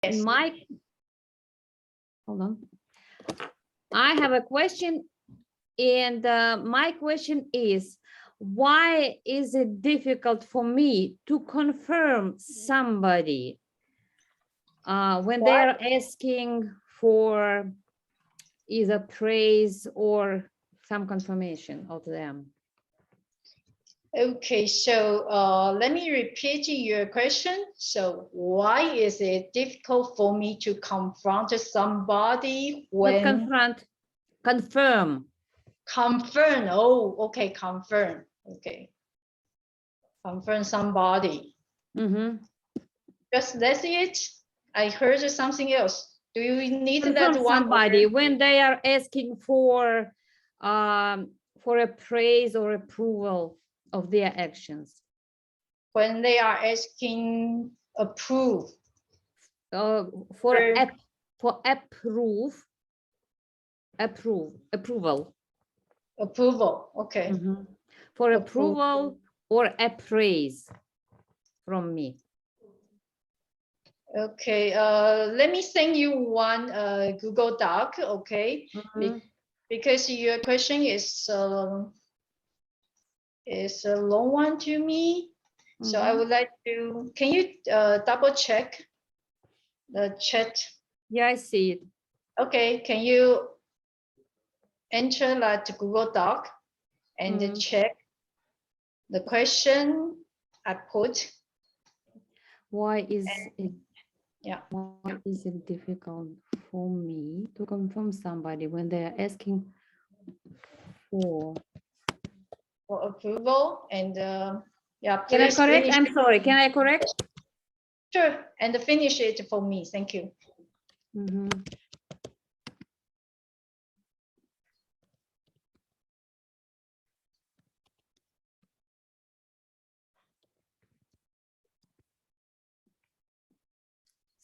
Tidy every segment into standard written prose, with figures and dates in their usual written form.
Yes. Hold on. I have a question, and my question is, why is it difficult for me to confirm somebody when they are asking for either praise or some confirmation of them? Okay, so let me repeat your question. So why is it difficult for me to confront somebody Not when confront, confirm. confirm? Oh, okay, confirm. Okay, confirm somebody. Just that's it. I heard something else. Do you need Confirm that one? somebody when they are asking for a praise or approval of their actions. When they are asking approve. For approval. Approval, okay. For approval or appraise from me. Okay, let me send you one Google Doc, okay? Because your question is a long one to me. So I would like to, can you double check the chat? Yeah, I see it. Okay, can you enter that Google Doc and check the question I put? Why is it? Yeah. Why is it difficult for me to confirm somebody when they are asking for approval? And yeah, can I please correct? finish. I'm sorry. Can I correct? Sure, and finish it for me. Thank you.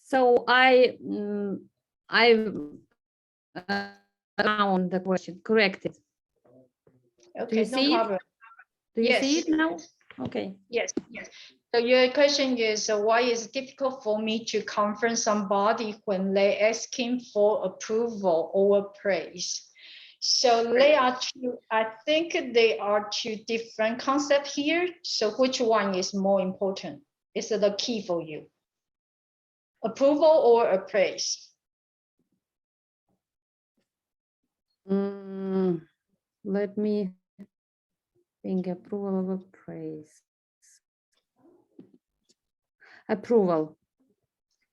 So I found the question corrected. Okay, no problem. Do you see it now? Okay. Yes, yes. So your question is why is it difficult for me to confront somebody when they asking for approval or praise? So they are two, I think they are two different concepts here. So which one is more important? Is it the key for you? Approval or a praise? Let me think. Approval or praise? Approval.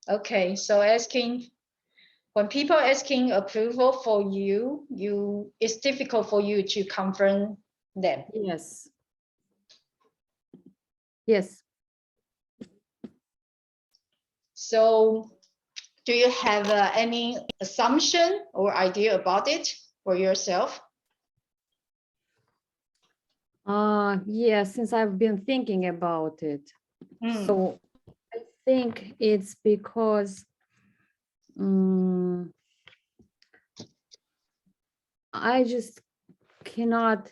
Okay, so when people asking approval for you, it's difficult for you to confront them. Yes. Yes. So do you have any assumption or idea about it for yourself? Yeah, since I've been thinking about it. So I think it's because I just cannot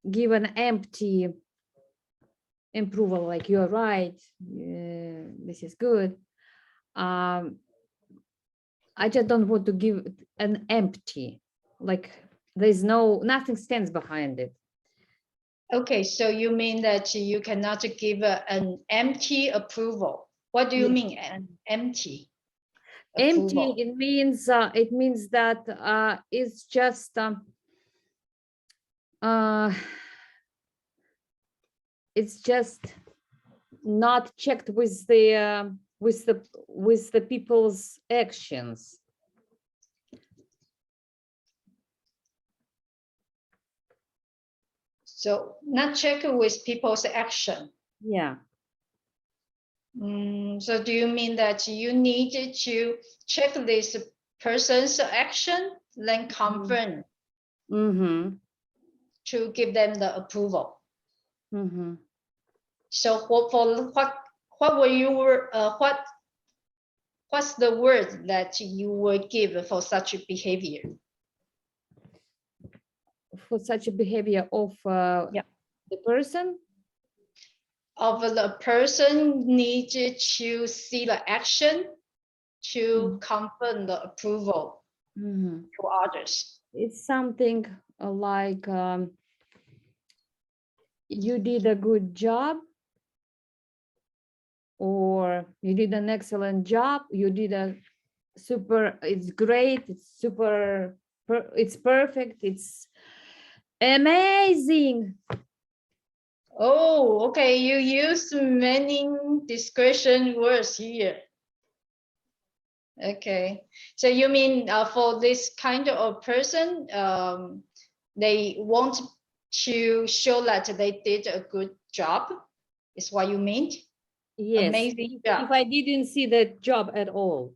give an empty approval, like you're right, this is good. I just don't want to give an empty, like there's nothing stands behind it. Okay, so you mean that you cannot give an empty approval. What do you mean an empty approval? Empty, it means that it's just it's just not checked with the people's actions. So not checked with people's action. Yeah. So do you mean that you need to check this person's action, then confirm to give them the approval? So what were your what's the word that you would give for such a behavior? For such a behavior of the person? of the person needs to see the action to confirm the approval to others. It's something like you did a good job, or you did an excellent job, you did a super, it's great, it's super, it's perfect, it's amazing. Oh, okay. You use many description words here. Okay. So you mean for this kind of person, they want to show that they did a good job, is what you mean? Yes, Amazing job. if I didn't see that job at all.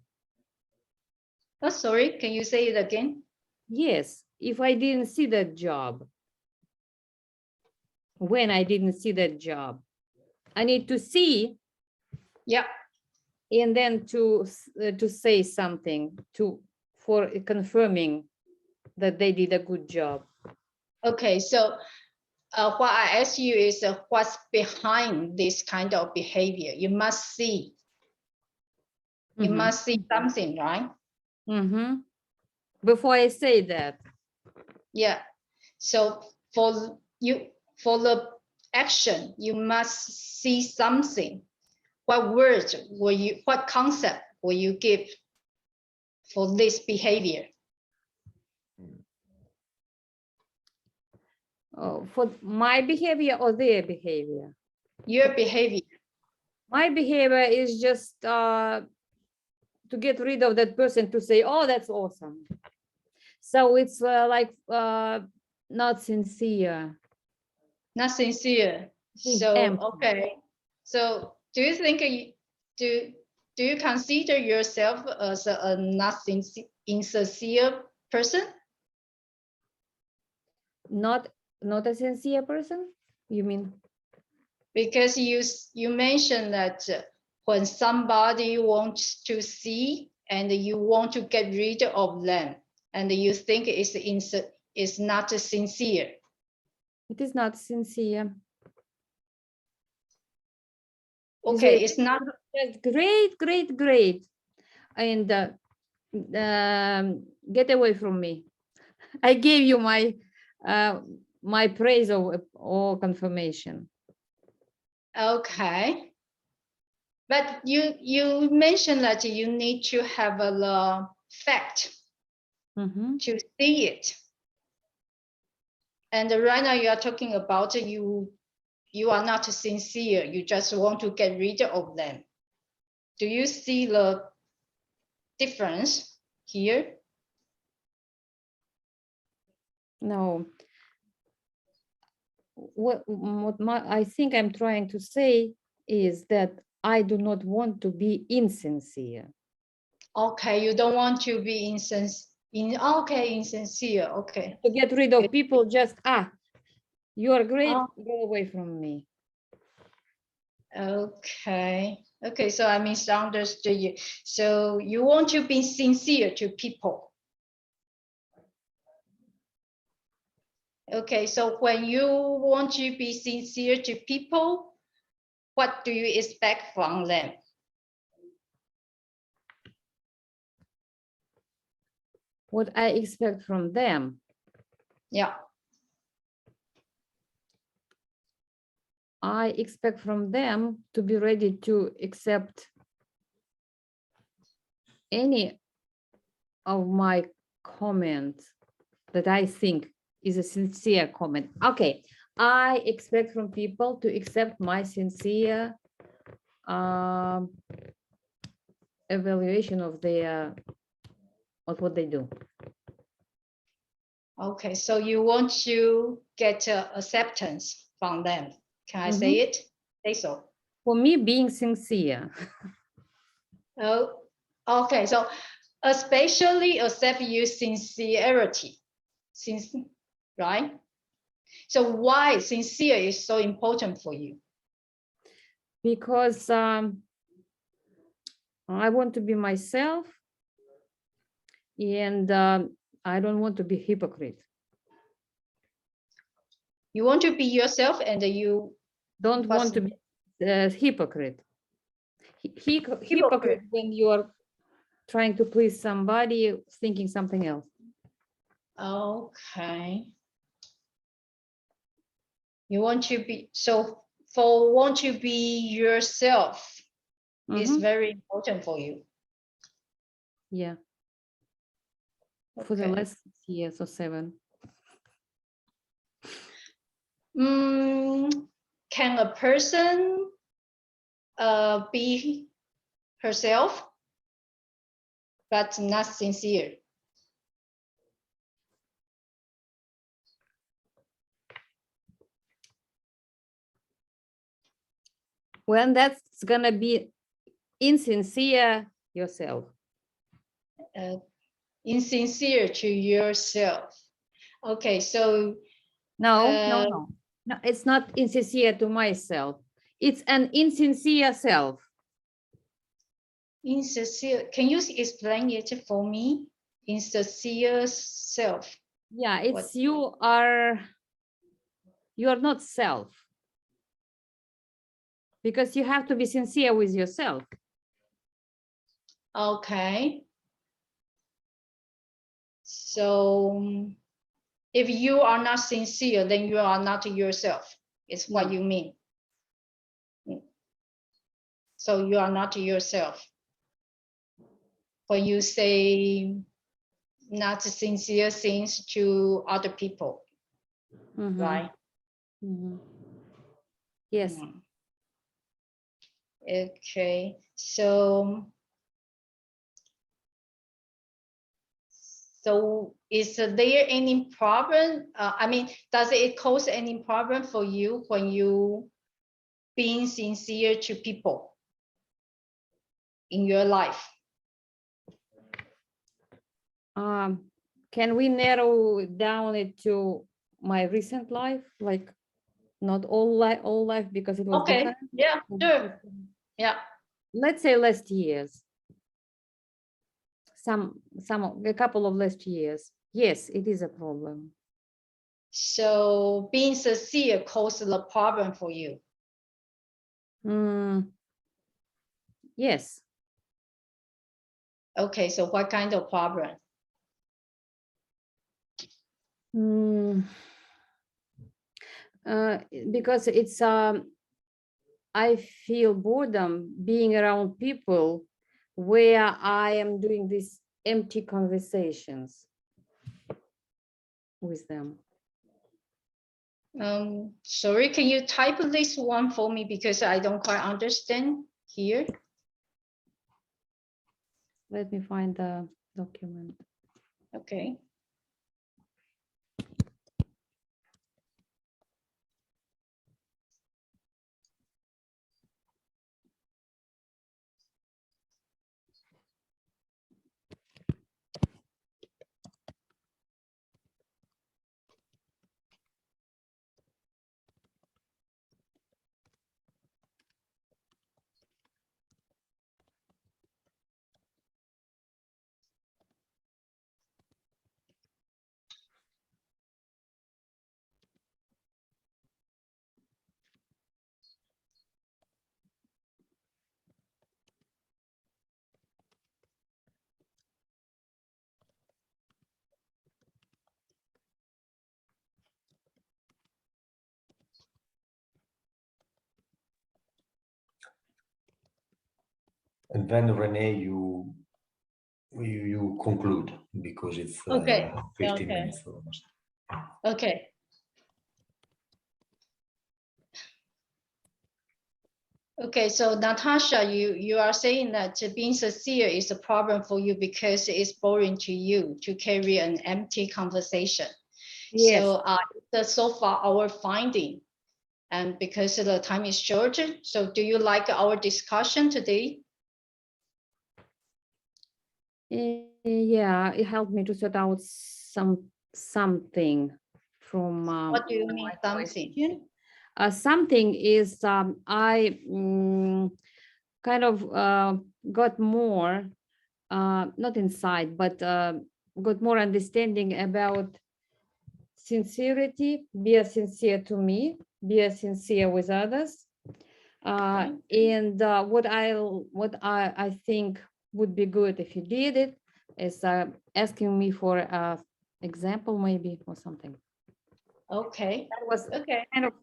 Oh, sorry, can you say it again? Yes, if I didn't see that job. When I didn't see that job, I need to see. Yeah. And then to say something for confirming that they did a good job. Okay, so what I ask you is what's behind this kind of behavior? You must see. You must see something, right? Before I say that. Yeah. So for the action, you must see something. What words will you, what concept will you give for this behavior? Oh, for my behavior or their behavior? Your behavior. My behavior is just to get rid of that person, to say, oh, that's awesome. So it's like not sincere. Not sincere. So, Empty. okay. So do you think do you consider yourself as a not insincere person? Not a sincere person, you mean? Because you mentioned that when somebody wants to see and you want to get rid of them, and you think it's not sincere. It is not sincere. Okay, it's not. Great. And get away from me. I gave you my my praise or confirmation. Okay. But you mentioned that you need to have a fact to see it. And right now you are talking about you are not sincere. You just want to get rid of them. Do you see the difference here? No. What I think I'm trying to say is that I do not want to be insincere. Okay, you don't want to be insincere. Okay. To get rid of people, just you are great, go away from me. Okay. Okay, so I misunderstood you. So you want to be sincere to people. Okay, so when you want to be sincere to people, what do you expect from them? What I expect from them? Yeah. I expect from them to be ready to accept any of my comments that I think is a sincere comment. Okay, I expect from people to accept my sincere evaluation of what they do. Okay, so you want to get acceptance from them. Can I say it? Say so. For me, being sincere. Oh, okay. So especially accept your sincerity, right? So why sincere is so important for you? Because I want to be myself, and I don't want to be hypocrite. You want to be yourself, and you don't want to be hypocrite. Hypocrite when you are trying to please somebody, thinking something else. Okay. You want to be, so for want to be yourself is very important for you. Yeah. For the last 6 years or 7. Can a person be herself but not sincere? When that's gonna be insincere yourself. Insincere to yourself. Okay, so No, it's not insincere to myself. It's an insincere self. Insincere. Can you explain it for me? Insincere self. Yeah, it's you are not self. Because you have to be sincere with yourself. Okay. So if you are not sincere, then you are not yourself, is what you mean. So you are not yourself. When you say not sincere things to other people, right? Yes. Okay, so is there any problem? I mean, does it cause any problem for you when you being sincere to people in your life? Can we narrow down it to my recent life, like not all life because it was different? Yeah, sure. Yeah. Let's say last years. A couple of last years. Yes, it is a problem. So being sincere causes the problem for you. Yes. Okay, so what kind of problem? Because it's I feel boredom being around people where I am doing these empty conversations with them. Sorry, can you type this one for me because I don't quite understand here? Let me find the document. Okay. And then Renee, you conclude because it's 15 minutes almost. Okay. Okay, so Natasha, you are saying that being sincere is a problem for you because it's boring to you to carry an empty conversation. Yes. So that's so far our finding. And because the time is short, so do you like our discussion today? Yeah, it helped me to sort out something from What do you mean something? question. Something is I kind of got more, not inside, but got more understanding about sincerity, be sincere to me, be sincere with others, And what I think would be good if you did it is asking me for example maybe or something. Okay. That was Okay. kind of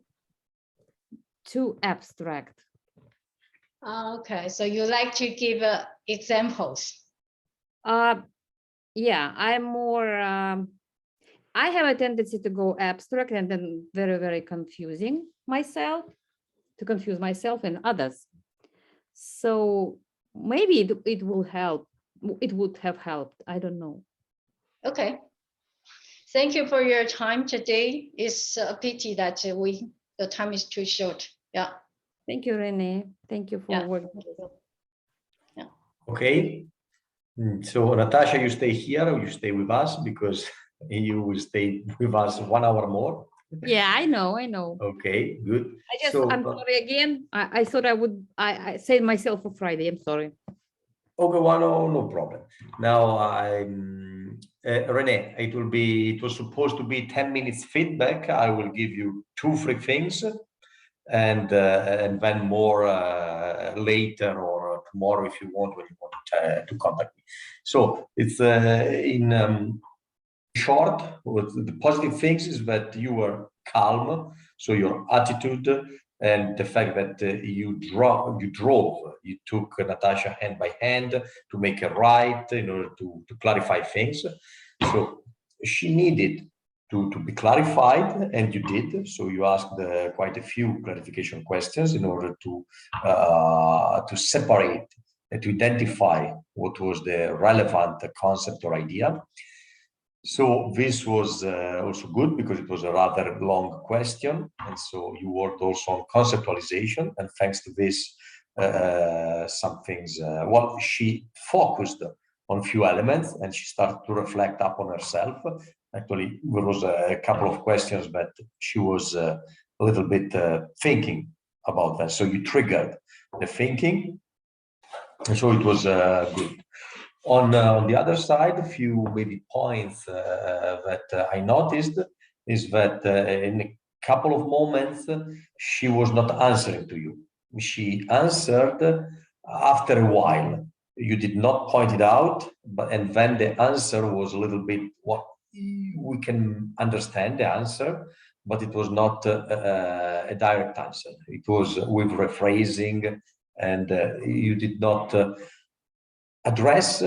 too abstract. Okay. So you like to give examples. Yeah, I'm more, I have a tendency to go abstract and then very, very confusing myself, to confuse myself and others. So maybe it will help. It would have helped. I don't know. Okay. Thank you for your time today. It's a pity that the time is too short. Yeah. Thank you, Renee. Thank you for Yeah. working. Yeah. Okay. So Natasha, you stay here or you stay with us because you will stay with us 1 hour more. Yeah, I know. Okay, good. I'm sorry again. I thought I said myself for Friday. I'm sorry. Okay, well, no problem. Now, Renee, it was supposed to be 10 minutes feedback. I will give you 2 free things and then more later or tomorrow if you want, when you want to contact me. So it's in short, the positive things is that you were calm, so your attitude and the fact that you took Natasha hand by hand to make a right in order to clarify things. So she needed to be clarified, and you did. So you asked quite a few clarification questions in order to separate and to identify what was the relevant concept or idea. So this was also good because it was a rather long question, and so you worked also on conceptualization. And thanks to this, some things. Well, she focused on few elements, and she started to reflect upon herself. Actually, there was a couple of questions that she was a little bit thinking about that. So you triggered the thinking, and so it was good. On the other side, a few maybe points that I noticed is that in a couple of moments, she was not answering to you. She answered after a while. You did not point it out, and then the answer was a little bit what we can understand the answer, but it was not a direct answer. It was with rephrasing, and you did not address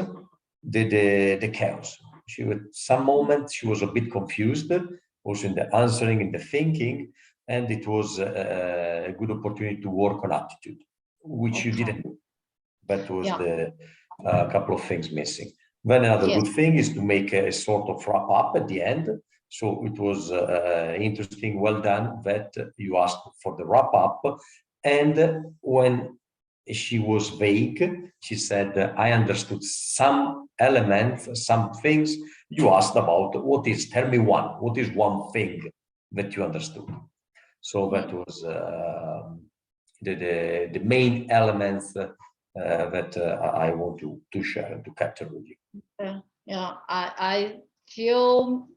the chaos. At some moments she was a bit confused, also in the answering, in the thinking, and it was a good opportunity to work on attitude, which you didn't do. That was the couple of things missing. Then another good thing is to make a sort of wrap up at the end. So it was interesting, well done that you asked for the wrap up. And when she was vague, she said, I understood some elements, some things. You asked about tell me what is one thing that you understood? So that was the main elements that I want to share and to capture with you. Yeah, I feel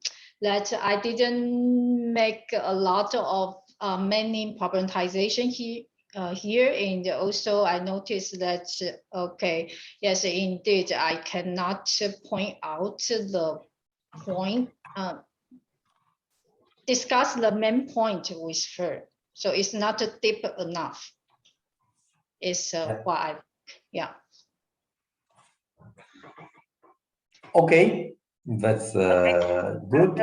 that I didn't make a lot of many problematization here, and also I noticed that okay, yes, indeed, I cannot point out the point, discuss the main point with her, so it's not deep enough. Is what Okay, that's good.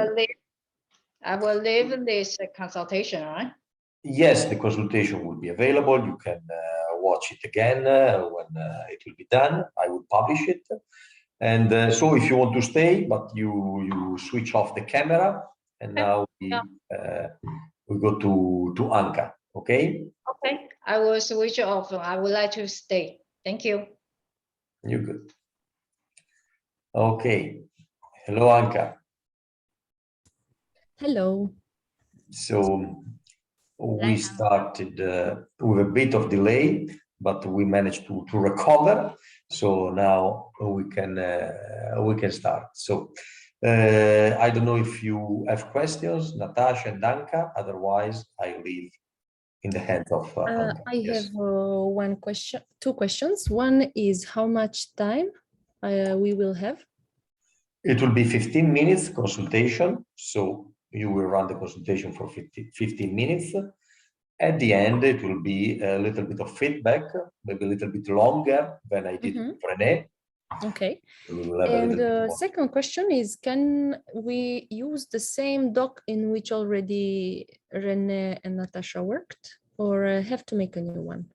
I will leave this consultation, right? Yes, the consultation will be available. You can watch it again when it will be done. I will publish it. And so if you want to stay, but you switch off the camera, and now we go to Anca, okay? Okay, I will switch off. I would like to stay. Thank you. You're good. Okay. Hello, Anca. Hello. So we started with a bit of delay, but we managed to recover. So now we can start. So I don't know if you have questions, Natasha and Anca. Otherwise, I leave in the hands of Anca. I Yes. have one question, two questions. One is how much time we will have? It will be 15 minutes consultation. So you will run the consultation for 15 minutes. At the end, it will be a little bit of feedback, maybe a little bit longer than I did with Renee. Okay. We will have a And little bit the more. second question is, can we use the same doc in which already Renee and Natasha worked, or have to make a new one?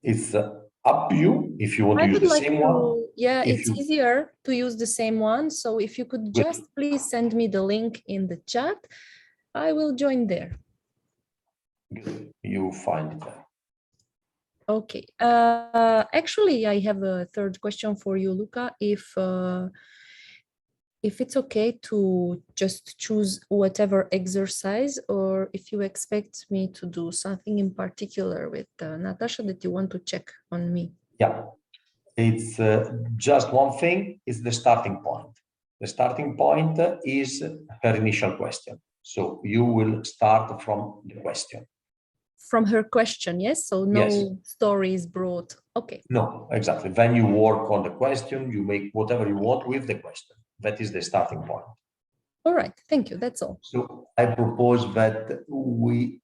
It's up to you if you want to I use would the like same to, one. yeah, If it's you- easier to use the same one. So if you could Good. just please send me the link in the chat, I will join there. Good. You find it there. Okay. Actually, I have a third question for you, Luca. If it's okay to just choose whatever exercise, or if you expect me to do something in particular with Natasha that you want to check on me. Yeah, it's just one thing, is the starting point. The starting point is her initial question. So you will start from the question. From her question, yes? So no Yes. story is brought. Okay. No, exactly. Then you work on the question, you make whatever you want with the question. That is the starting point. All right. Thank you. That's all. So I propose that we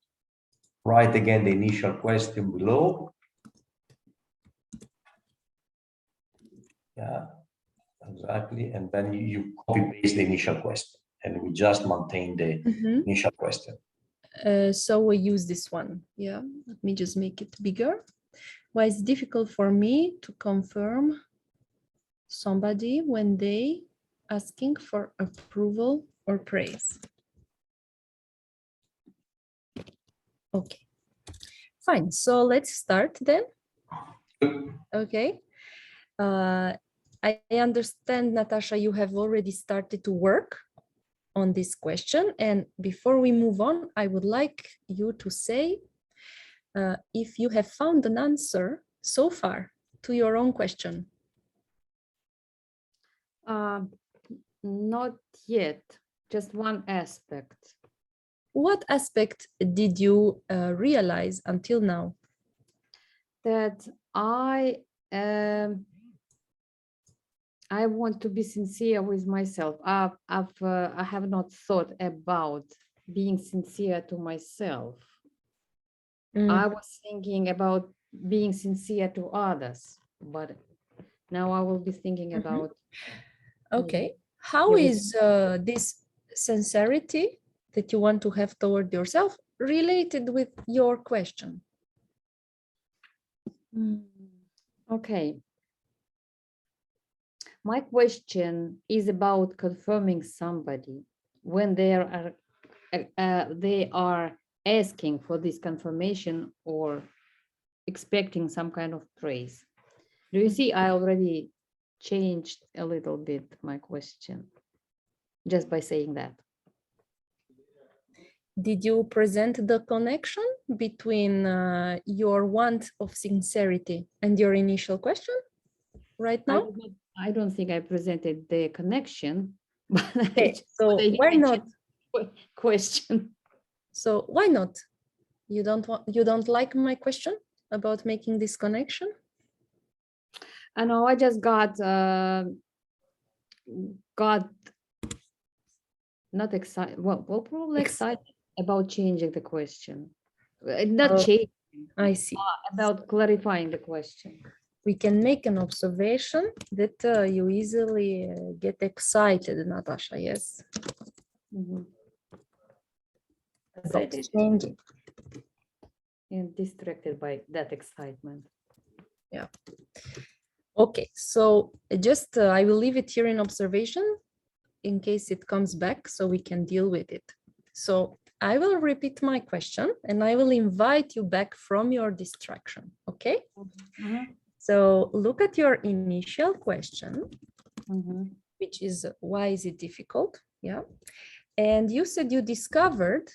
write again the initial question below. Yeah, exactly. And then you copy paste the initial question and we just maintain the initial question. So we use this one. Yeah. Let me just make it bigger. Why it's difficult for me to confirm somebody when they asking for approval or praise. Okay, fine. So let's start then. Okay. I understand, Natasha, you have already started to work on this question. And before we move on, I would like you to say if you have found an answer so far to your own question. Not yet, just one aspect. What aspect did you realize until now? That I want to be sincere with myself. I have not thought about being sincere to myself. I was thinking about being sincere to others, but now I will be thinking about. Okay. How is this sincerity that you want to have toward yourself related with your question? Okay. My question is about confirming somebody when they are asking for this confirmation or expecting some kind of praise. Do you see, I already changed a little bit my question just by saying that. Did you present the connection between your want of sincerity and your initial question right now? I don't think I presented the connection, but Okay, so why not? Question. So why not? You don't like my question about making this connection? I know I just got not excited. Well, probably excited about changing the question. Not changing. I see. About clarifying the question. We can make an observation that you easily get excited, Natasha, yes? Excited changing. and distracted by that excitement. Yeah. Okay, so just I will leave it here in observation in case it comes back so we can deal with it. So I will repeat my question and I will invite you back from your distraction, okay? So look at your initial question, which is why is it difficult? Yeah. And you said you discovered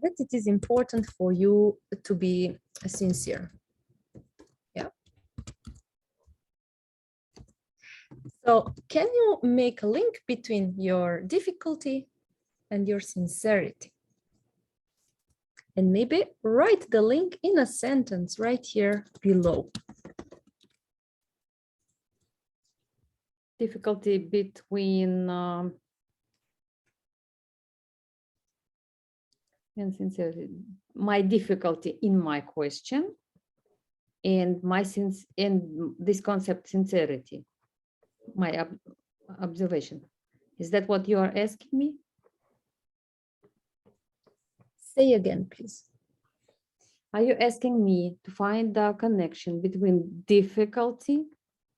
that it is important for you to be sincere. Yeah. So can you make a link between your difficulty and your sincerity? And maybe write the link in a sentence right here below. Difficulty between and sincerity. My difficulty in my question and my sense in this concept sincerity. My observation. Is that what you are asking me? Say again, please. Are you asking me to find the connection between difficulty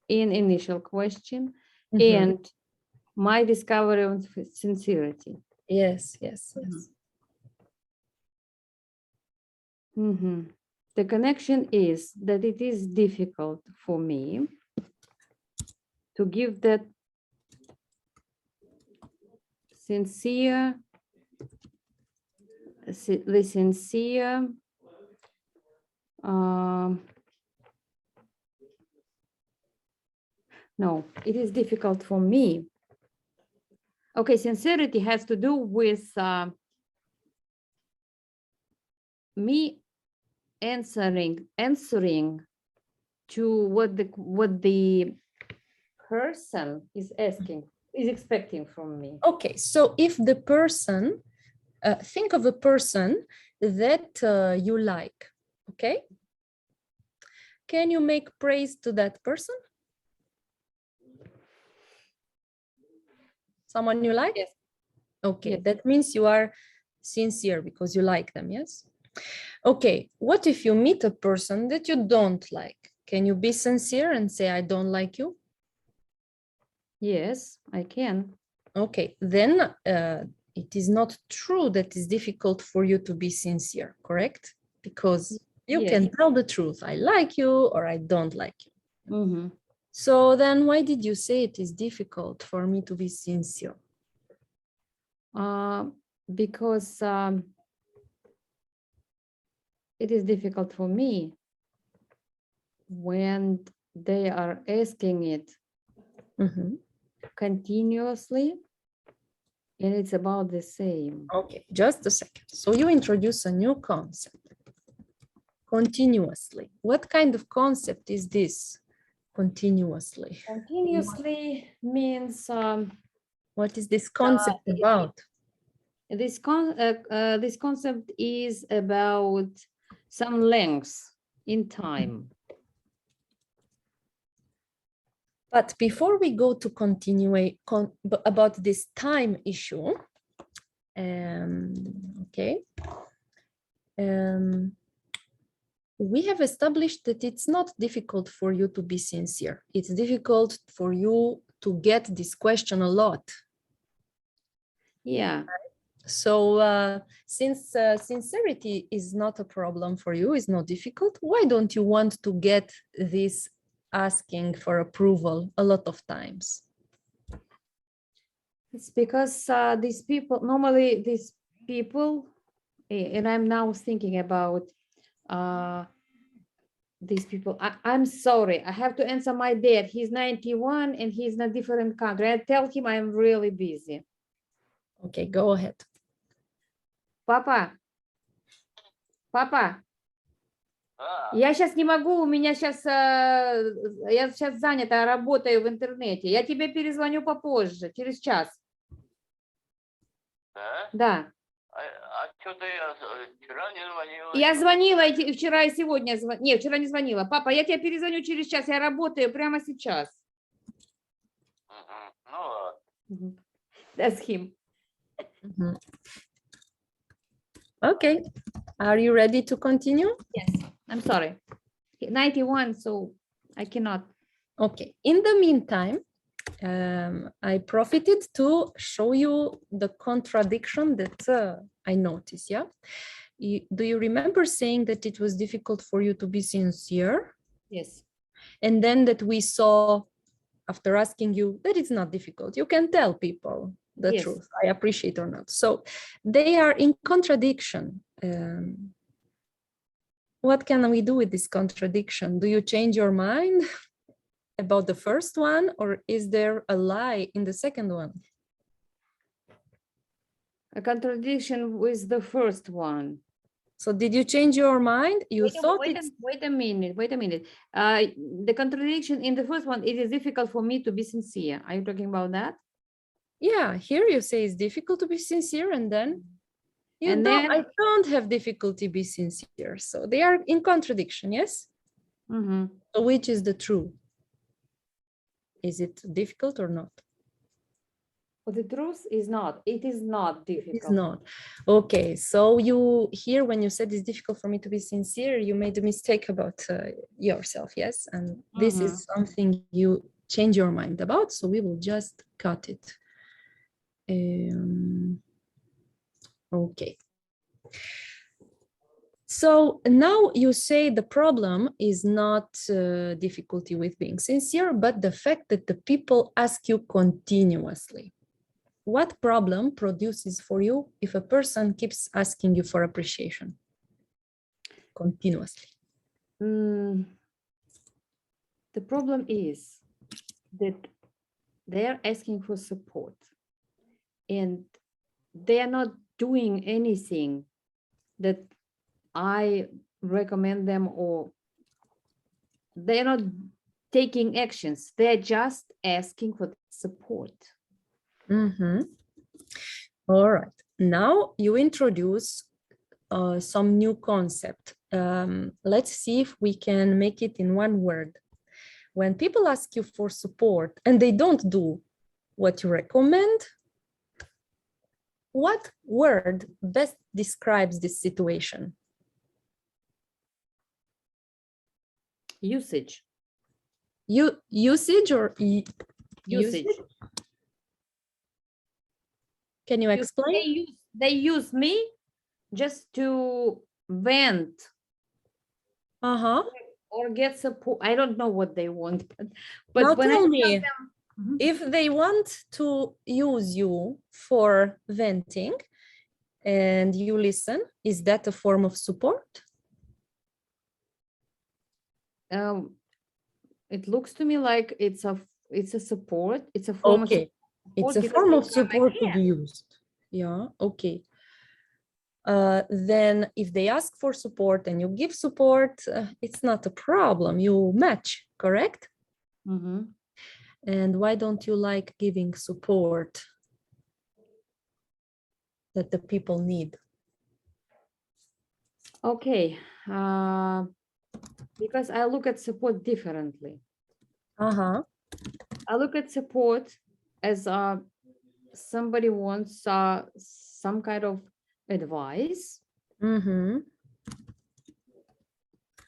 in initial question and my discovery of sincerity? Yes, yes, yes. The connection is that it is difficult for me to give that sincere, the sincere no, it is difficult for me. Okay, sincerity has to do with me answering to what the person is asking, is expecting from me. Okay, so if the person, think of a person that you like, okay? Can you make praise to that person? Someone you like? Yes. Okay, Yes. that means you are sincere because you like them, yes? Okay, what if you meet a person that you don't like? Can you be sincere and say, I don't like you? Yes, I can. Okay, then it is not true that it's difficult for you to be sincere, correct? Because you Yes. can tell the truth. I like you or I don't like you. So then why did you say it is difficult for me to be sincere? Because it is difficult for me when they are asking it continuously and it's about the same. Okay, just a second. So you introduce a new concept. Continuously. What kind of concept is this? Continuously. Continuously means What is this concept about? This concept is about some length in time. But before we go to continue about this time issue, okay, we have established that it's not difficult for you to be sincere. It's difficult for you to get this question a lot. Yeah. So since sincerity is not a problem for you, is not difficult, why don't you want to get this asking for approval a lot of times? It's because these people, normally these people, and I'm now thinking about these people. I'm sorry, I have to answer my dad. He's 91 and he's in a different country. I tell him I'm really busy. Okay, go ahead. Папа, я сейчас не могу, у меня сейчас, я сейчас занята, работаю в интернете. Я тебе перезвоню попозже, через час. Да? Да. А что ты вчера не звонила? Я звонила и вчера и сегодня. Нет, вчера не звонила. Папа, я тебе перезвоню через час, я работаю прямо сейчас. Ну ладно. That's him. Okay, are you ready to continue? Yes, I'm sorry. 91, so I cannot. Okay, in the meantime, I profited to show you the contradiction that I noticed, yeah? Do you remember saying that it was difficult for you to be sincere? Yes. And then that we saw, after asking you, that it's not difficult. You can tell people the truth, I appreciate or not. So they are in contradiction. What can we do with this contradiction? Do you change your mind about the first one, or is there a lie in the second one? A contradiction with the first one. So did you change your mind? You thought it's wait a minute. The contradiction in the first one, it is difficult for me to be sincere. Are you talking about that? yeah, here you say it's difficult to be sincere, and then And I don't have difficulty be sincere. So they are in contradiction, yes? Mhm. So which is the true? Is it difficult or not? But the truth is not. It is not difficult. It's not. Okay, so you here when you said it's difficult for me to be sincere, you made a mistake about yourself, yes? And this is something you change your mind about, so we will just cut it. Okay. So now you say the problem is not difficulty with being sincere, but the fact that the people ask you continuously. What problem produces for you if a person keeps asking you for appreciation continuously? The problem is that they are asking for support and they are not doing anything that I recommend them, or they're not taking actions. They're just asking for support. All right. Now you introduce some new concept. Let's see if we can make it in one word. When people ask you for support and they don't do what you recommend, what word best describes this situation? Usage. Usage or Usage. Can you explain? They use me just to vent. Or get support. I don't know what they want, but now when tell I me, them, if they want to use you for venting and you listen, is that a form of support? It looks to me like it's a support. It's a form of support. It's a form of support to be used. Yeah, okay. Then if they ask for support and you give support, it's not a problem. You match, correct? And why don't you like giving support that the people need? Okay, because I look at support differently. I look at support as somebody wants some kind of advice.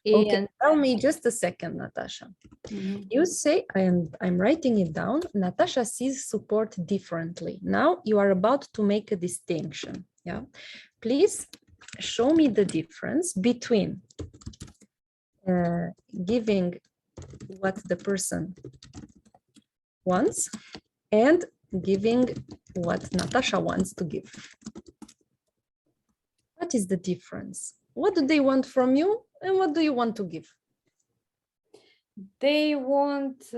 Okay, tell me just a second, Natasha. You say, I'm writing it down, Natasha sees support differently. Now you are about to make a distinction. Yeah, please show me the difference between giving what the person wants and giving what Natasha wants to give. What is the difference? What do they want from you and what do you want to give? They want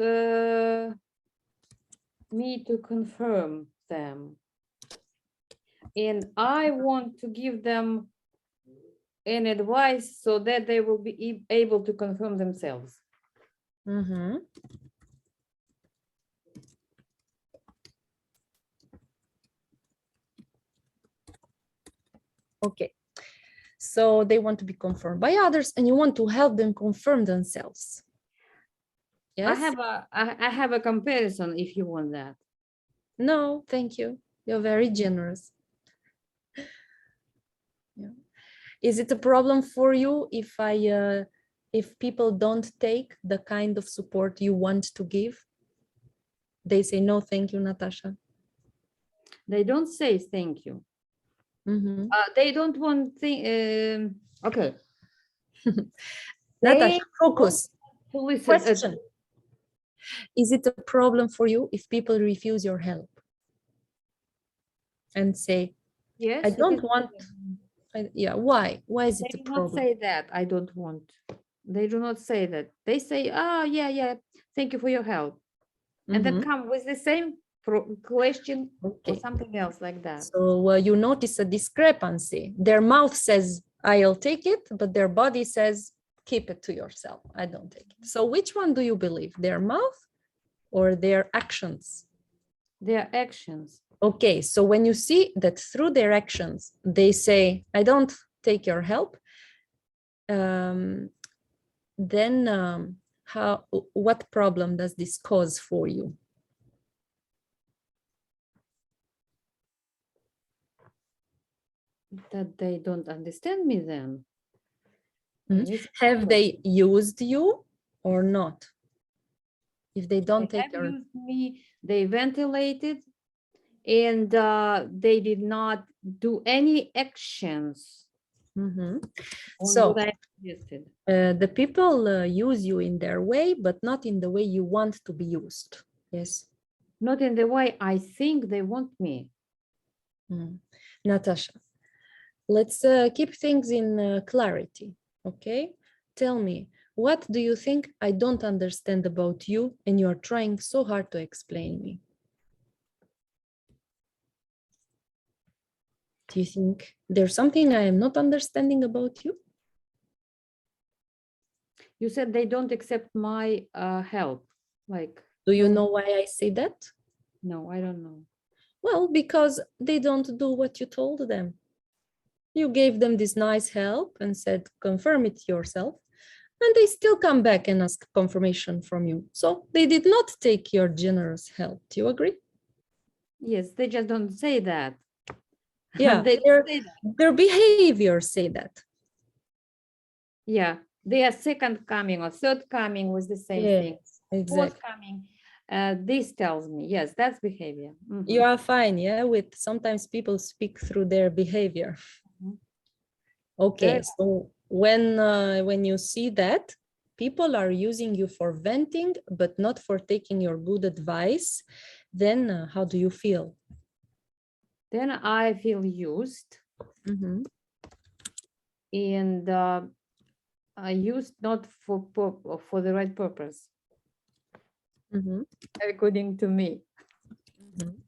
me to confirm them. And I want to give them an advice so that they will be able to confirm themselves. Okay, so they want to be confirmed by others and you want to help them confirm themselves. Yes? I have a comparison if you want that. No, thank you. You're very generous. Yeah. Is it a problem for you if people don't take the kind of support you want to give? They say, no, thank you, Natasha. They don't say thank you. They don't want okay. Natasha, focus. To listen. Question. Is it a problem for you if people refuse your help and say, yes, I don't want, yeah, why? Why is it a problem? They do not say that, I don't want. They do not say that. They say, oh, yeah, thank you for your help. And then come with the same question or something else like that. So you notice a discrepancy. Their mouth says I'll take it, but their body says, keep it to yourself. I don't take it. So which one do you believe, their mouth or their actions? Their actions. Okay, so when you see that through their actions, they say, I don't take your help, then what problem does this cause for you? That they don't understand me then. Mhm. There is a Have problem. they used you or not? If they don't They take have your, used me, they ventilated, and they did not do any actions Mhm. on So what I suggested. the people use you in their way, but not in the way you want to be used. Yes. Not in the way I think they want me. Mm. Natasha, let's keep things in clarity. Okay. Tell me, what do you think I don't understand about you and you're trying so hard to explain me? Do you think there's something I am not understanding about you? You said they don't accept my help. Like, Do you no, know why I say that? no, I don't know. Well, because they don't do what you told them. You gave them this nice help and said, confirm it yourself. And they still come back and ask confirmation from you. So they did not take your generous help. Do you agree? Yes, they just don't say that. Yeah, They don't say that. their behavior say that. Yeah, they are second coming or third coming with the same thing. Yes, Fourth exactly. coming, this tells me, yes, that's behavior. Mhm. You are fine, yeah, with sometimes people speak through their behavior. Mhm. Okay, Very so when you see that people are using you for venting, but not for taking your good advice, then how do you feel? Then I feel used, Mhm. and I used not for the right purpose, Mhm. according to me. Mhm.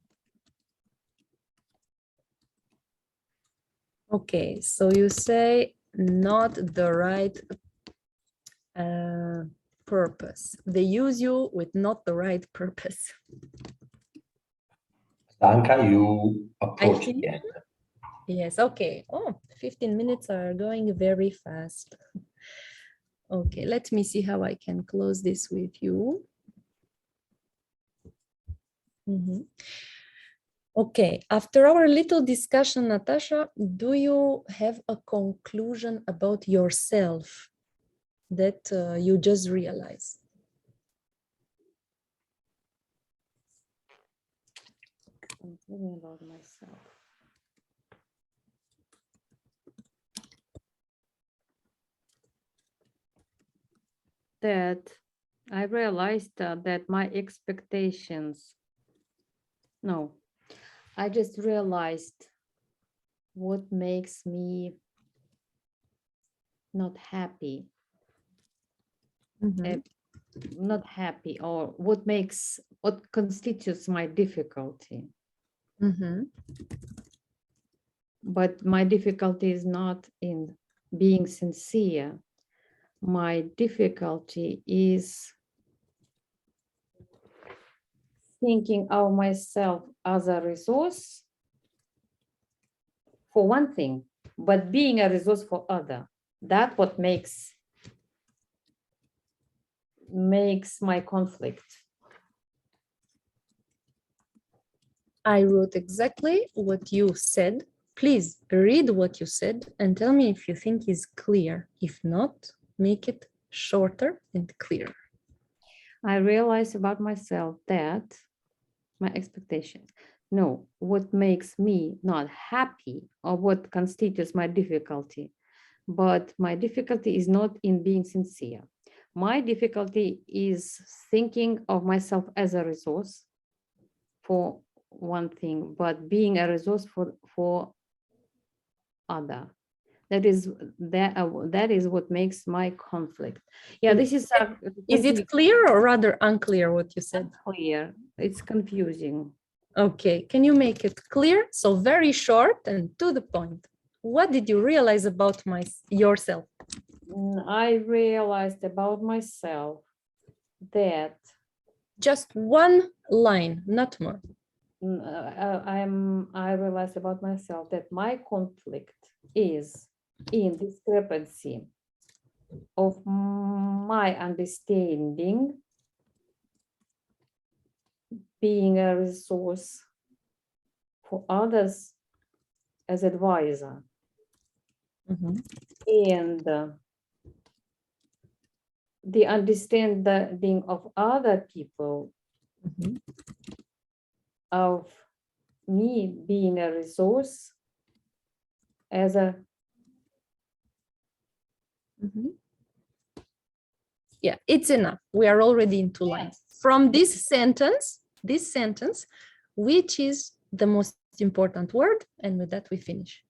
Okay, so you say not the right purpose. They use you with not the right purpose. Anca, you approach think- the end. Yes, okay. Oh, 15 minutes are going very fast. Okay, let me see how I can close this with you. Mhm. Okay, after our little discussion, Natasha, do you have a conclusion about yourself that you just realized? I'm thinking about myself. That I realized that my expectations, no, I just realized what makes me not happy, Mhm. not happy, or what constitutes my difficulty. Mhm. But my difficulty is not in being sincere. My difficulty is thinking of myself as a resource for one thing, but being a resource for other. That's what makes my conflict. I wrote exactly what you said. Please read what you said and tell me if you think is clear. If not, make it shorter and clearer. I realize about myself that my expectations. No, what makes me not happy or what constitutes my difficulty. But my difficulty is not in being sincere. My difficulty is thinking of myself as a resource for one thing, but being a resource for other. That is what makes my conflict. Yeah, this is Is it clear or rather unclear what you said? clear. It's confusing. Okay, can you make it clear? So very short and to the point. what did you realize about yourself? I realized about myself that Just one line, not more. I realized about myself that my conflict is in discrepancy of my understanding being a resource for others as advisor Mhm. and the understanding of other people Mhm. of me being a resource as a Mhm. Yeah, it's enough. We are already in 2 lines. From this sentence, which is the most important word? And with that, we finish.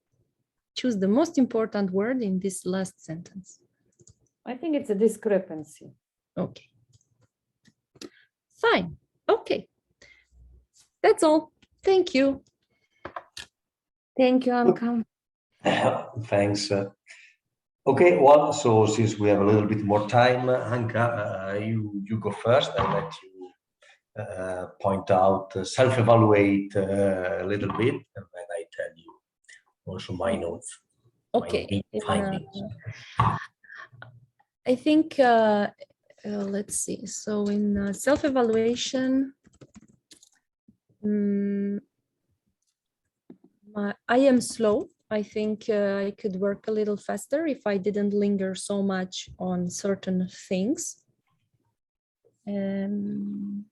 Choose the most important word in this last sentence. I think it's a discrepancy. Okay. Fine. Okay. That's all. Thank you. Thank you, Anca. Thanks. Okay, well, so since we have a little bit more time, Anca, you go first. I'll let you point out, self-evaluate a little bit, and then I tell you also my notes, Okay. my findings. I think, let's see. So in self-evaluation, I am slow. I think I could work a little faster if I didn't linger so much on certain things. Then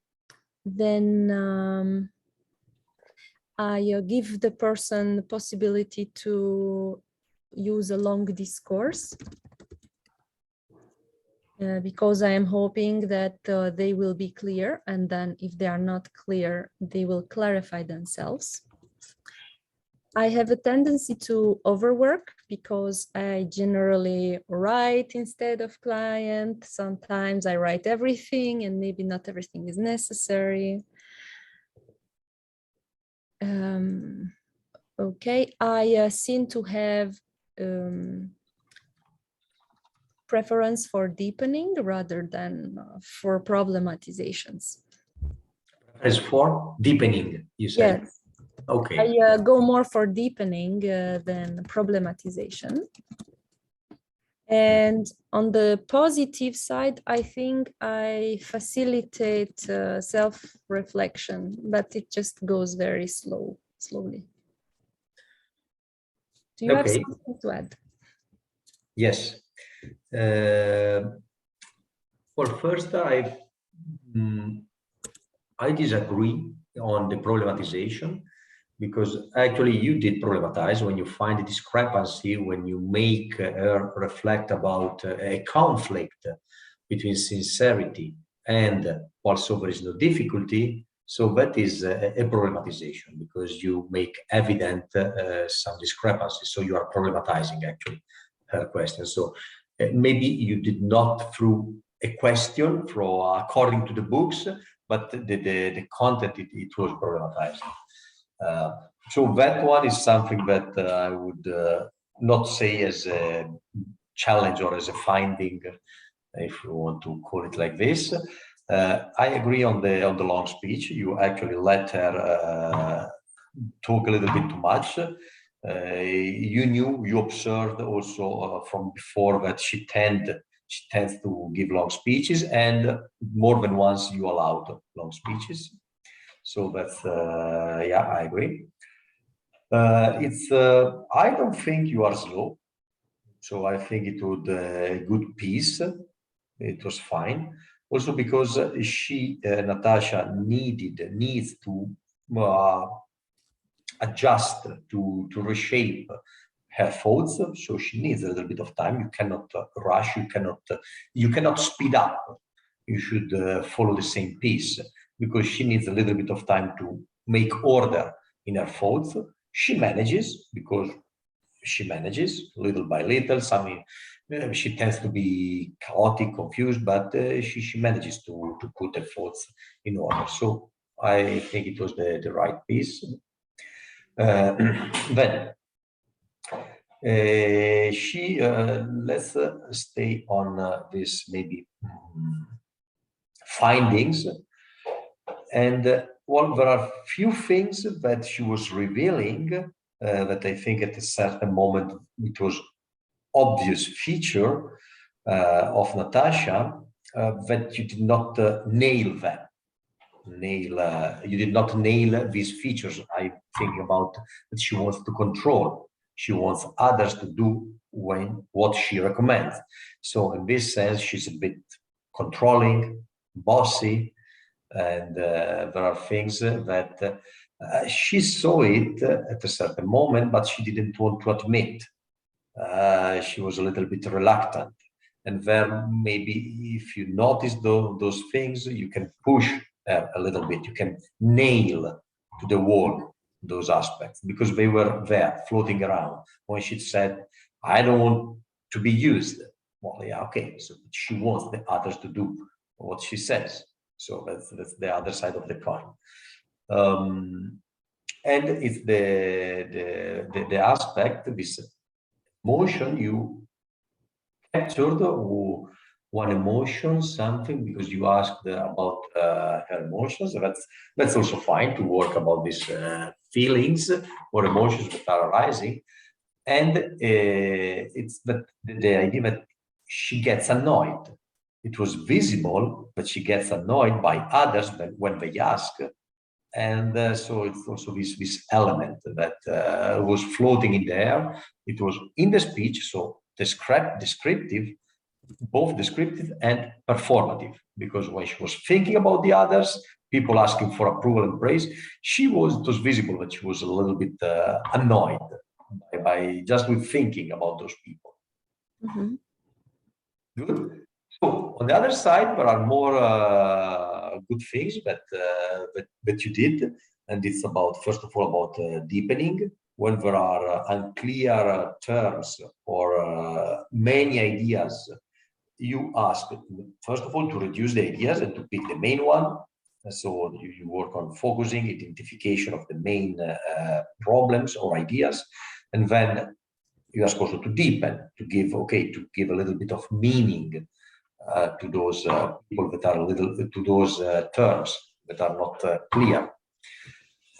I give the person the possibility to use a long discourse because I am hoping that they will be clear, and then if they are not clear, they will clarify themselves. I have a tendency to overwork because I generally write instead of client. Sometimes I write everything and maybe not everything is necessary. Okay, I seem to have preference for deepening rather than for problematizations. As for deepening, you said? Yes. Okay. I go more for deepening than problematization. And on the positive side, I think I facilitate self-reflection, but it just goes very slowly. Do you have something to add? Yes. Well, first, I disagree on the problematization, because actually you did problematize when you find a discrepancy, when you make her reflect about a conflict between sincerity and also there is no difficulty. So that is a problematization, because you make evident some discrepancies. So you are problematizing actually her question. So maybe you did not through a question according to the books, but the content it was problematized. So that one is something that I would not say as a challenge or as a finding, if you want to call it like this. I agree on the long speech. You actually let her talk a little bit too much. You observed also from before that she tends to give long speeches, and more than once you allowed long speeches. So that's yeah, I agree. I don't think you are slow, so I think it would a good piece. It was fine. Also because she, Natasha, needs to adjust, to reshape her thoughts. So she needs a little bit of time. You cannot rush. You cannot speed up. You should follow the same pace, because she needs a little bit of time to make order in her thoughts. She manages, because she manages little by little. She tends to be chaotic, confused, but she manages to put her thoughts in order. So I think it was the right piece. Then Let's stay on this maybe findings. And well, there are few things that she was revealing that I think at a certain moment it was obvious feature of Natasha that you did not nail them. You did not nail these features. I think about that she wants to control. She wants others to do what she recommends. So in this sense, she's a bit controlling, bossy, and there are things that she saw it at a certain moment, but she didn't want to admit. She was a little bit reluctant. And then maybe if you notice those things, you can push a little bit. You can nail to the wall those aspects because they were there floating around. When she said, I don't want to be used. Well, yeah, okay. So she wants the others to do what she says. So that's the other side of the coin. And it's the aspect, this emotion you captured one emotion, something, because you asked about her emotions. That's also fine to work about these feelings or emotions that are arising. And it's the idea that she gets annoyed. It was visible that she gets annoyed by others when they ask. And so it's also this element that was floating in the air. It was in the speech, so descriptive, both descriptive and performative, because when she was thinking about the others, people asking for approval and praise, it was visible that she was a little bit annoyed by just with thinking about those people. Mm-hmm. Good. So on the other side, there are more good things that you did, and it's about, first of all, about deepening. When there are unclear terms or many ideas, you ask, first of all, to reduce the ideas and to pick the main one. So you work on focusing, identification of the main problems or ideas, and then you ask also to deepen, to give a little bit of meaning to those people that are to those terms that are not clear.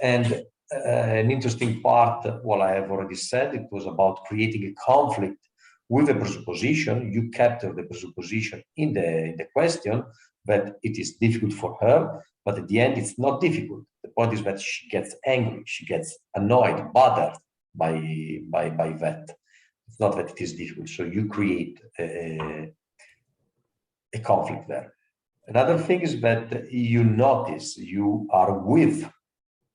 And an interesting part, what I have already said, it was about creating a conflict with a presupposition. You capture the presupposition in the question that it is difficult for her, but at the end it's not difficult. The point is that she gets angry, she gets annoyed, bothered by that. It's not that it is difficult. So you create a conflict there. Another thing is that you notice you are with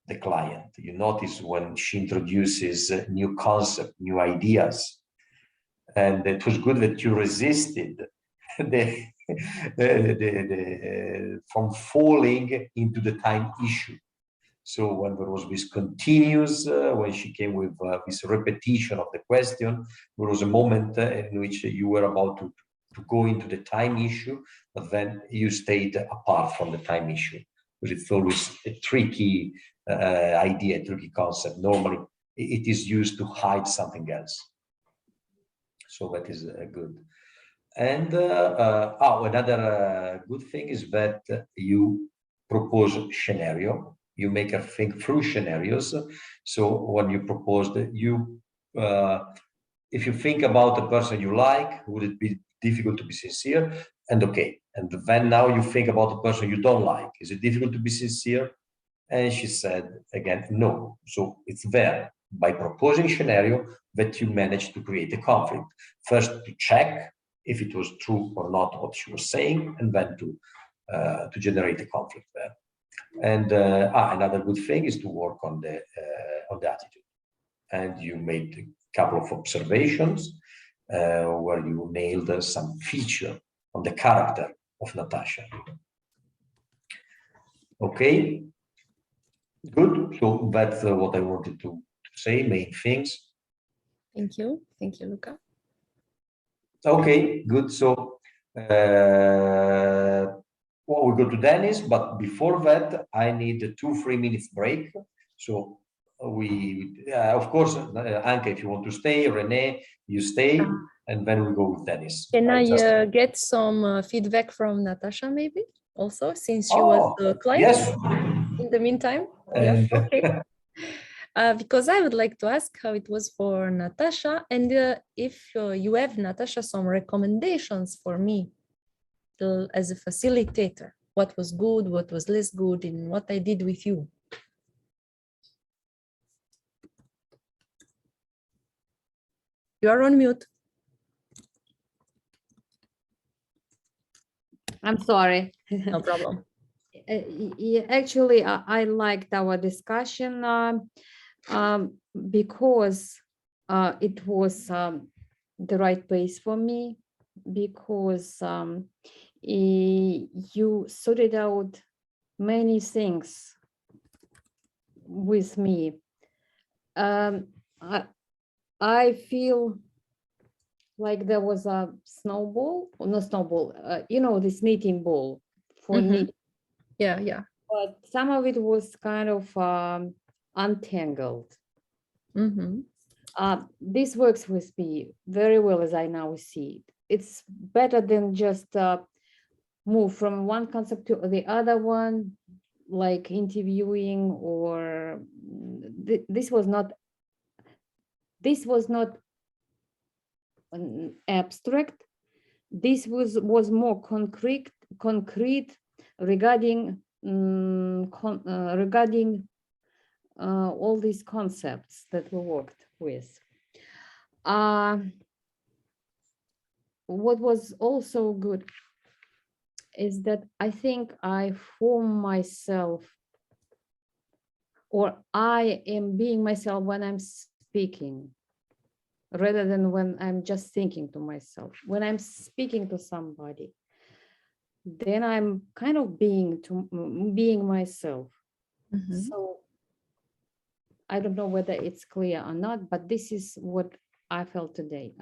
the client. You notice when she introduces new concepts, new ideas. And it was good that you resisted from falling into the time issue. So when there was this continuous, when she came with this repetition of the question, there was a moment in which you were about to go into the time issue, but then you stayed apart from the time issue, because it's always a tricky idea, a tricky concept. Normally, it is used to hide something else. So that is good. And another good thing is that you propose scenario. You make her think through scenarios. So when you proposed, if you think about a person you like, would it be difficult to be sincere? And okay. And then now you think about a person you don't like. Is it difficult to be sincere? And she said again, no. So it's there by proposing scenario that you managed to create a conflict. First to check if it was true or not what she was saying, and then to generate a conflict there. And another good thing is to work on the attitude. And you made a couple of observations where you nailed some feature on the character of Natasha. Okay, good. So that's what I wanted to say, main things. Thank you, Luca. Okay, good. So we go to Dennis, but before that, I need a 2-3 minutes break. So of course, Anca, if you want to stay, Renee, you stay, and then we go with Dennis. Can I Just- get some feedback from Natasha maybe also, since she was the client Yes. in the meantime? And Yeah, okay. Because I would like to ask how it was for Natasha, and if you have, Natasha, some recommendations for me as a facilitator. What was good, what was less good in what I did with you. You are on mute. I'm sorry. No problem. Yeah, actually, I liked our discussion because it was the right place for me, because you sorted out many things with me. I feel like there was a snowball, or not snowball, you know, this knitting ball for knitting. Yeah, yeah. But some of it was kind of untangled. This works with me very well, as I now see it. It's better than just move from one concept to the other one, like interviewing, or this was not abstract. This was more concrete regarding all these concepts that we worked with. What was also good is that I think I form myself, or I am being myself when I'm speaking, rather than when I'm just thinking to myself. When I'm speaking to somebody, then I'm kind of being myself. So I don't know whether it's clear or not, but this is what I felt today.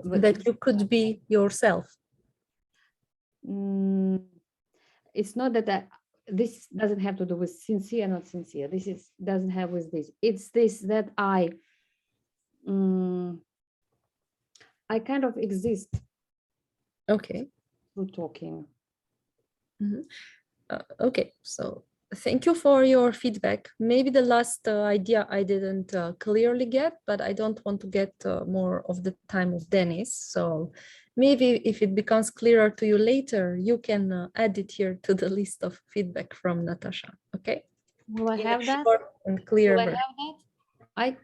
That you could be yourself. It's not that this doesn't have to do with sincere, not sincere. This doesn't have with this. It's this that I kind of exist. Okay. Through talking. Okay, so thank you for your feedback. Maybe the last idea I didn't clearly get, but I don't want to get more of the time of Dennis. So maybe if it becomes clearer to you later, you can add it here to the list of feedback from Natasha. Okay. Will I have that? Short and clear. Will I have that?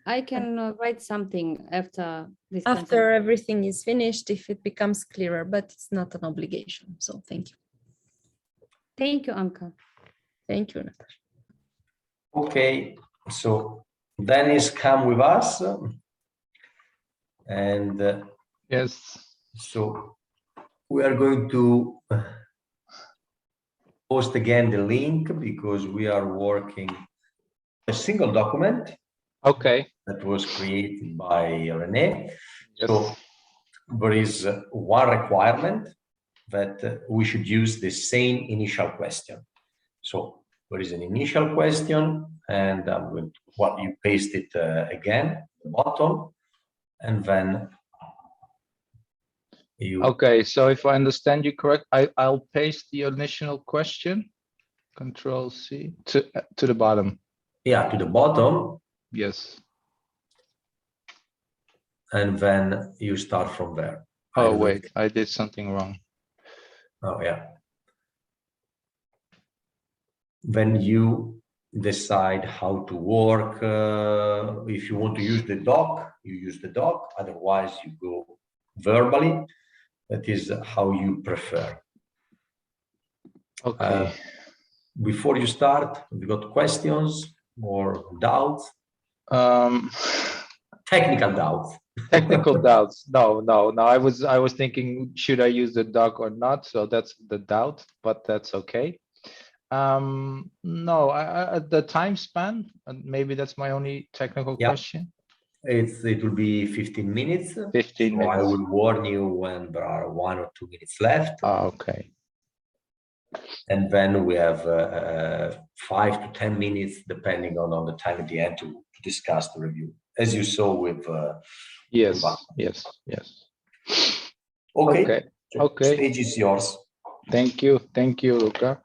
I can write something after this. After everything is finished, if it becomes clearer, but it's not an obligation. So thank you. Thank you, Anca. Thank you, Natasha. Okay, so Dennis come with us, and yes. So we are going to post again the link because we are working a single document. Okay. That was created by Renee. Yes. So there is one requirement that we should use the same initial question. So there is an initial question, and I'm going to, you paste it again at the bottom, and then you. Okay, so if I understand you correct, I'll paste the initial question, Control C, to the bottom. Yeah, to the bottom. Yes. And then you start from there. Oh, wait, I did something wrong. Oh, yeah. When you decide how to work, if you want to use the doc, you use the doc. Otherwise, you go verbally. That is how you prefer. Okay. Before you start, have you got questions or doubts? Technical doubts. Technical doubts. No. I was thinking, should I use the doc or not? So that's the doubt, but that's okay. No, the time span, maybe that's my only technical question. It will be 15 minutes. 15 minutes. I will warn you when there are 1 or 2 minutes left. Okay. And then we have 5 to 10 minutes, depending on the time at the end, to discuss the review, as you saw with. Yes, Anca. yes, yes. Okay. Okay, The okay. stage is yours. Thank you, Luca.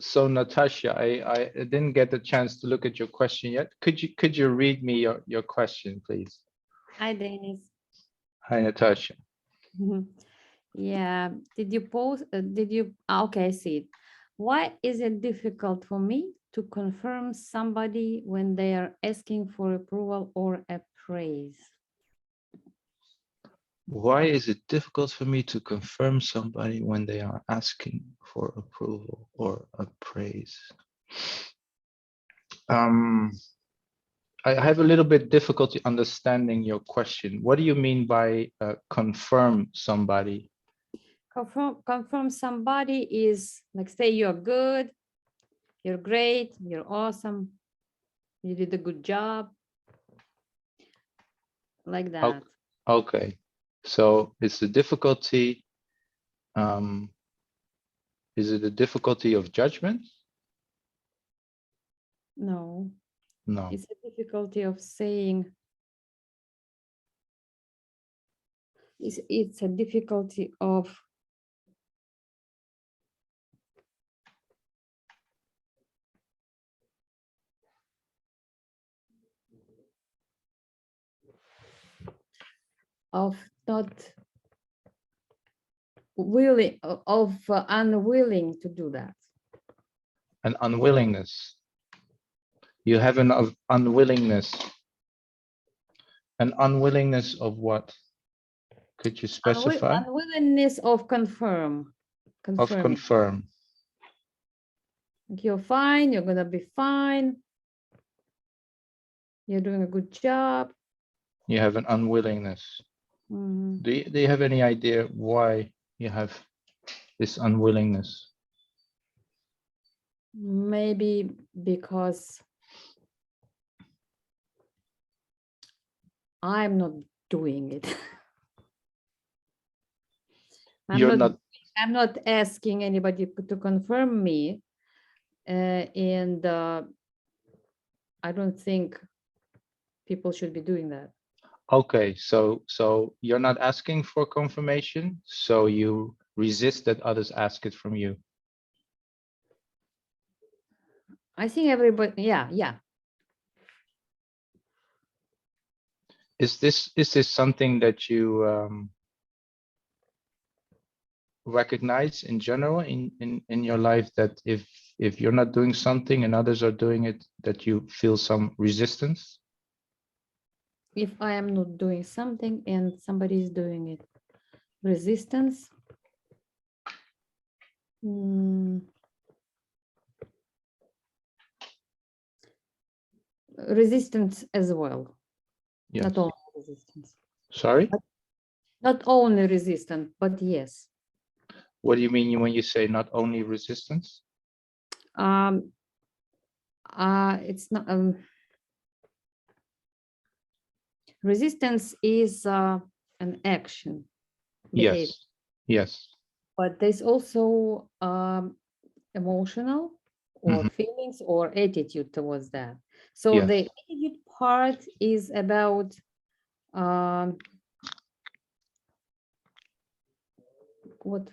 So Natasha, I didn't get the chance to look at your question yet. Could you read me your question, please? Hi, Dennis. Hi, Natasha. Yeah, did you post, okay, I see it. Why is it difficult for me to confirm somebody when they are asking for approval or a praise? Why is it difficult for me to confirm somebody when they are asking for approval or a praise? I have a little bit difficulty understanding your question. What do you mean by confirm somebody? Confirm somebody is like, say you're good, you're great, you're awesome, you did a good job, like that. Okay, so it's the difficulty. Is it a difficulty of judgment? No, No. it's a difficulty of saying, it's a difficulty of not willing, of unwilling to do that. An unwillingness. You have an unwillingness. An unwillingness of what? Could you specify? Unwillingness of confirm. Of confirm. You're fine, you're gonna be fine. You're doing a good job. You have an unwillingness. Mhm. Do you have any idea why you have this unwillingness? Maybe because I'm not doing it. I'm not asking anybody to confirm me, and I don't think people should be doing that. Okay, so you're not asking for confirmation, so you resist that others ask it from you. I think everybody, yeah. Is this something that you recognize in general in your life, that if you're not doing something and others are doing it, that you feel some resistance? If I am not doing something and somebody is doing it, resistance. Resistance as well. Yes. Not only resistance. Sorry? Not only resistant, but yes. What do you mean when you say not only resistance? It's not. Resistance is an action. Behavior. Yes. Yes. But there's also emotional or feelings or attitude towards that. So Yes. the attitude part is about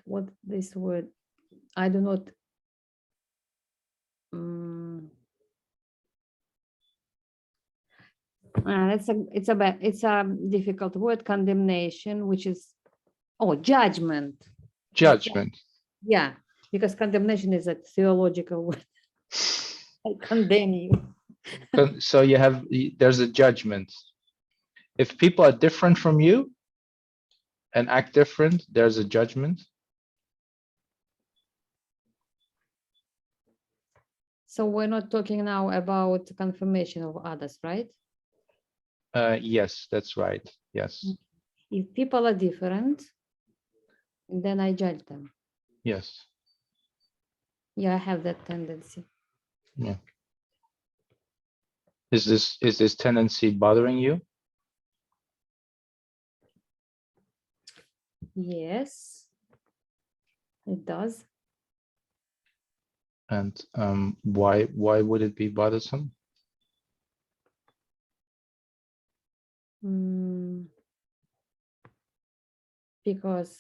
what this word, I do not it's a difficult word, condemnation, which is judgment. Judgment. Yeah, because condemnation is a theological word. I condemn you. So there's a judgment. If people are different from you and act different, there's a judgment. So we're not talking now about confirmation of others, right? Yes, that's right. Yes. If people are different, then I judge them. Yes. Yeah, I have that tendency. Yeah. Is this tendency bothering you? Yes. It does. And why would it be bothersome? Because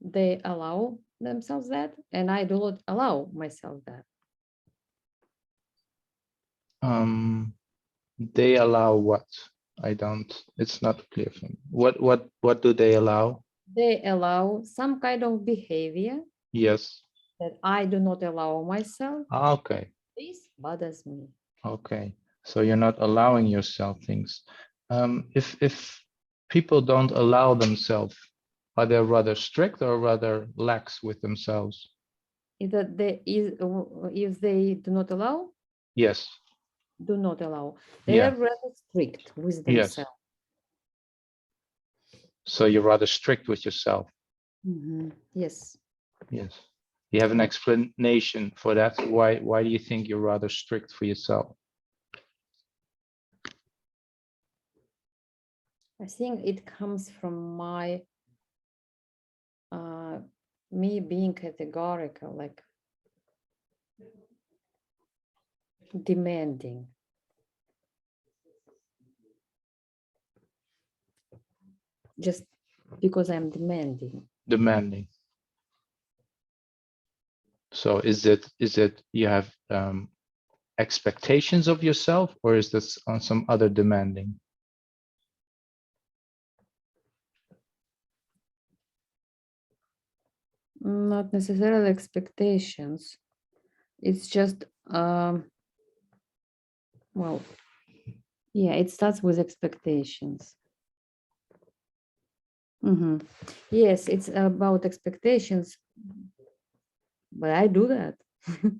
they allow themselves that, and I do not allow myself that. They allow what? I don't, it's not clear for me. What do they allow? They allow some kind of behavior Yes. that I do not allow myself. Okay. This bothers me. Okay. So you're not allowing yourself things. If people don't allow themselves, are they rather strict or rather lax with themselves? Either they is if they do not allow, Yes. do not allow. They Yeah. are rather strict with Yes. themselves. So you're rather strict with yourself. Yes. Yes. You have an Yeah. explanation for that? Why do you think you're rather strict for yourself? I think it comes from my me being categorical, like demanding. Just because I'm demanding. Demanding. So is it you have expectations of yourself, or is this on some other demanding? Not necessarily expectations. It's just well, yeah, it starts with expectations. Yes, it's about expectations, but I do that.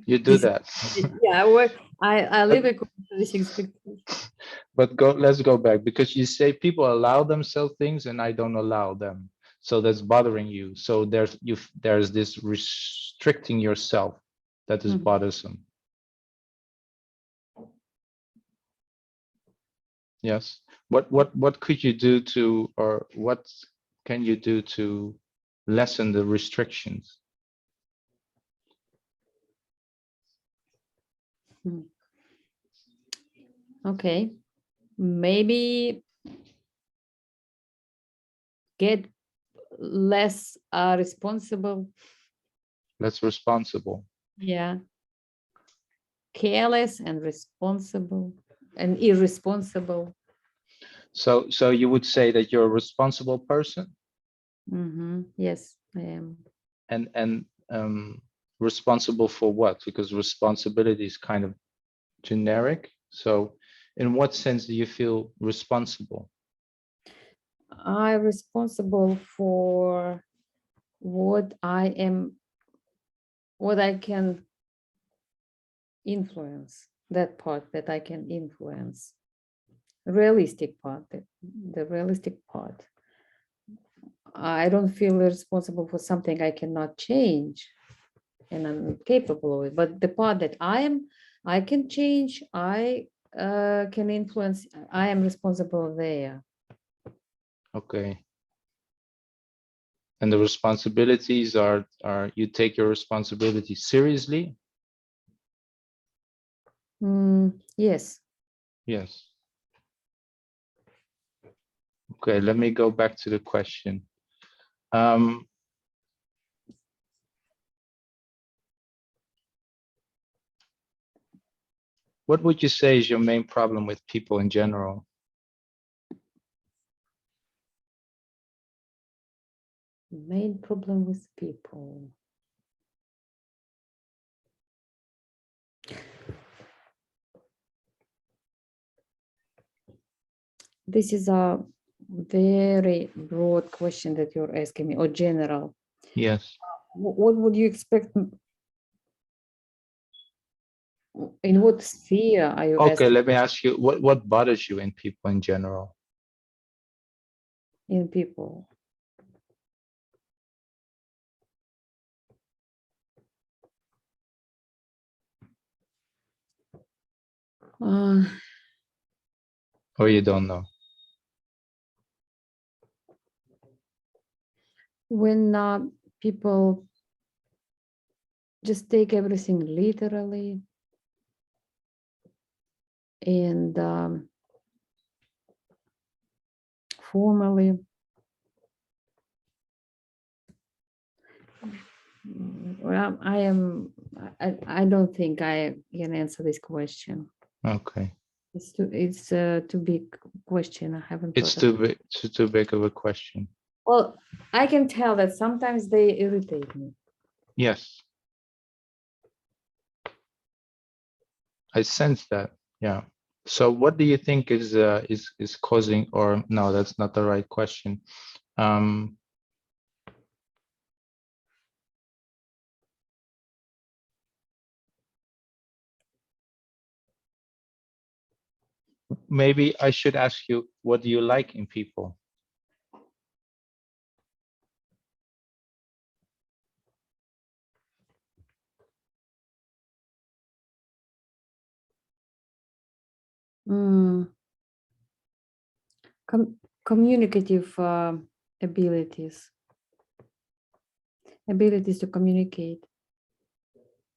You do that. Yeah, I live according to this expectation. But let's go back, because you say people allow themselves things and I don't allow them. So that's bothering you. So there's this restricting yourself that is bothersome. Yes. What could you do to, or what can you do to lessen the restrictions? Okay, maybe get less responsible. Less responsible. Yeah. Careless and responsible and irresponsible. So you would say that you're a responsible person? Yes, I am. And responsible for what? Because responsibility is kind of generic. So in what sense do you feel responsible? I'm responsible for what I am, what I can influence, that part that I can influence. Realistic part, the realistic part. I don't feel responsible for something I cannot change and I'm capable of it. But the part that I can change, I can influence, I am responsible there. Okay. And the responsibilities are you take your responsibility seriously? Yes. Yes. Okay, let me go back to the question. What would you say is your main problem with people in general? Main problem with people. This is a very broad question that you're asking me, or general. Yes. What would you expect? In what sphere are you Okay, asking? let me ask you, what bothers you in people in general? In people. Or you don't know? When people just take everything literally and formally. Well, I don't think I can answer this question. Okay. It's too big question. I haven't It's thought of. too big of a question. Well, I can tell that sometimes they irritate me. Yes. I sense that. Yeah. So what do you think is causing, or no, that's not the right question. Maybe I should ask you, what do you like in people? Communicative abilities to communicate.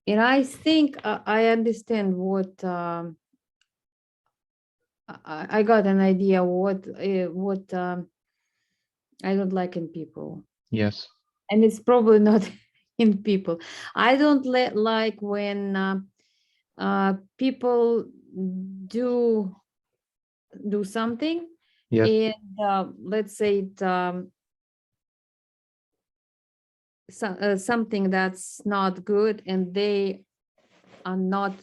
And I think I understand what I got an idea what I don't like in people. Yes. And it's probably not in people. I don't like when people do something, Yes. and let's say it, something that's not good, and they are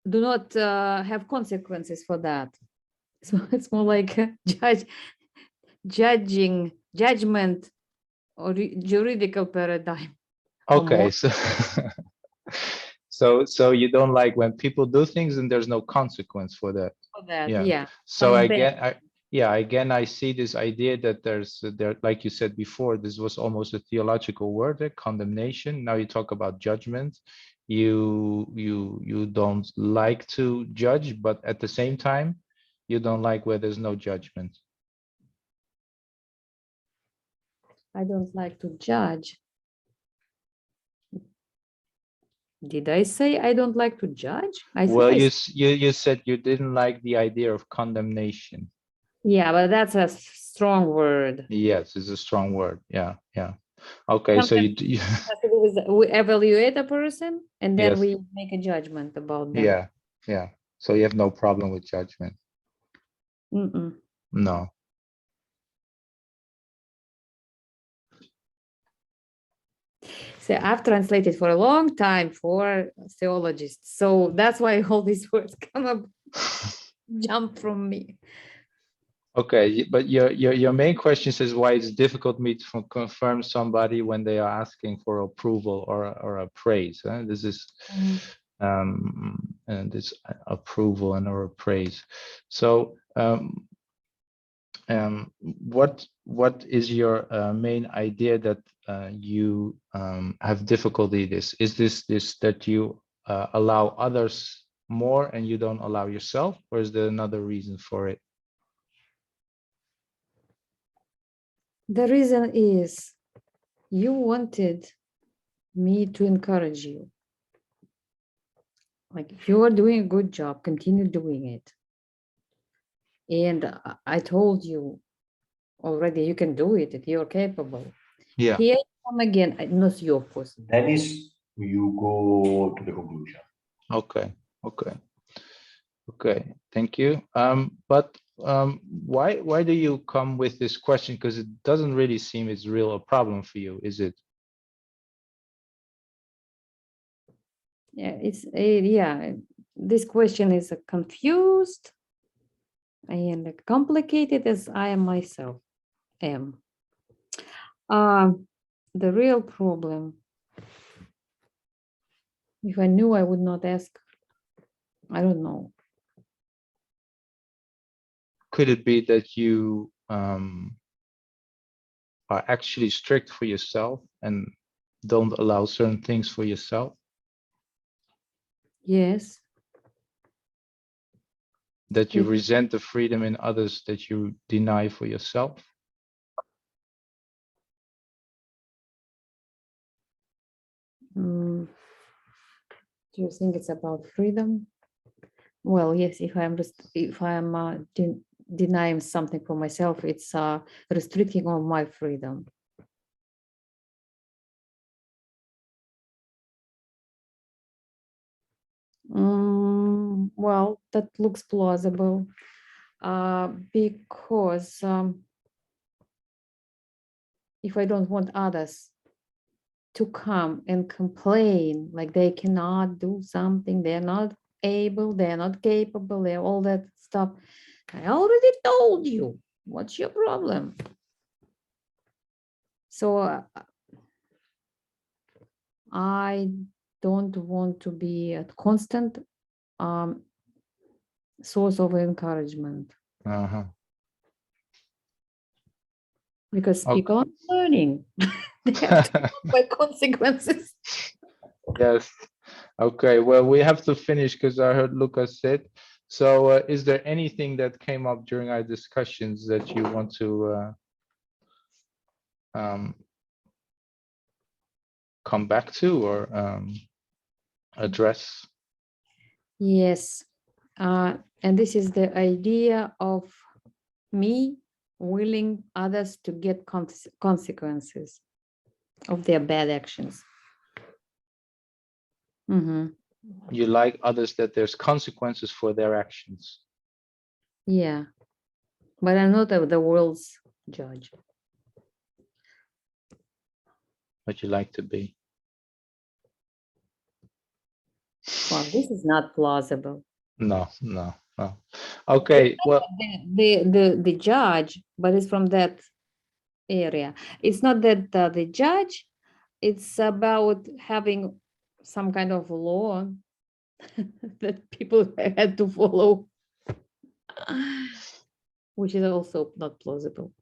do not have consequences for that. So it's more like a judgment or juridical paradigm. Okay. So you don't like when people do things and there's no consequence for that. For that, Yeah. yeah. So And again, I see this idea that there, like you said before, this was almost a theological word, condemnation. Now you talk about judgment. You don't like to judge, but at the same time, you don't like where there's no judgment. I don't like to judge. Did I say I don't like to judge? Well, you said you didn't like the idea of condemnation. Yeah, but that's a strong word. Yes, it's a strong word. Yeah, yeah. Okay, so we evaluate a person and then yes. we make a judgment about them. Yeah, yeah. So you have no problem with judgment? No. So I've translated for a long time for theologists. So that's why all these words come up, jump from me. Okay, but your main question is why it's difficult me to confirm somebody when they are asking for approval or a praise. Huh? This is and this approval and or praise. So what is your main idea that you have difficulty this? Is this that you allow others more and you don't allow yourself, or is there another reason for it? The reason is you wanted me to encourage you. Like, if you are doing a good job, continue doing it. And I told you already, you can do it if you're capable. Yeah. Here you come again, not you, of course. Then is you go to the conclusion. Okay. Okay. Okay. Thank you. But why do you come with this question? Because it doesn't really seem it's real a problem for you, is it? Yeah, it's yeah. This question is confused and complicated as I myself am. The real problem, if I knew, I would not ask. I don't know. Could it be that you are actually strict for yourself and don't allow certain things for yourself? Yes. That you Yes. resent the freedom in others that you deny for yourself? Do you think it's about freedom? Well, yes, if I'm denying something for myself, it's restricting on my freedom. Well, that looks plausible because if I don't want others to come and complain, like they cannot do something, they're not able, they're not capable, they're all that stuff. I already told you, what's your problem? So I don't want to be a constant source of encouragement Uh-huh. because Okay. people are learning. They have to live by consequences. Yes. Okay. Well, we have to finish because I heard Lucas said. So, is there anything that came up during our discussions that you want to come back to or address? Yes, and this is the idea of me willing others to get consequences of their bad actions. You like others that there's consequences for their actions. Yeah, but I'm not the world's judge. But you like to be. Well, this is not plausible. No. Okay. Well, The judge, but it's from that area. It's not that the judge, it's about having some kind of law that people had to follow, which is also not plausible.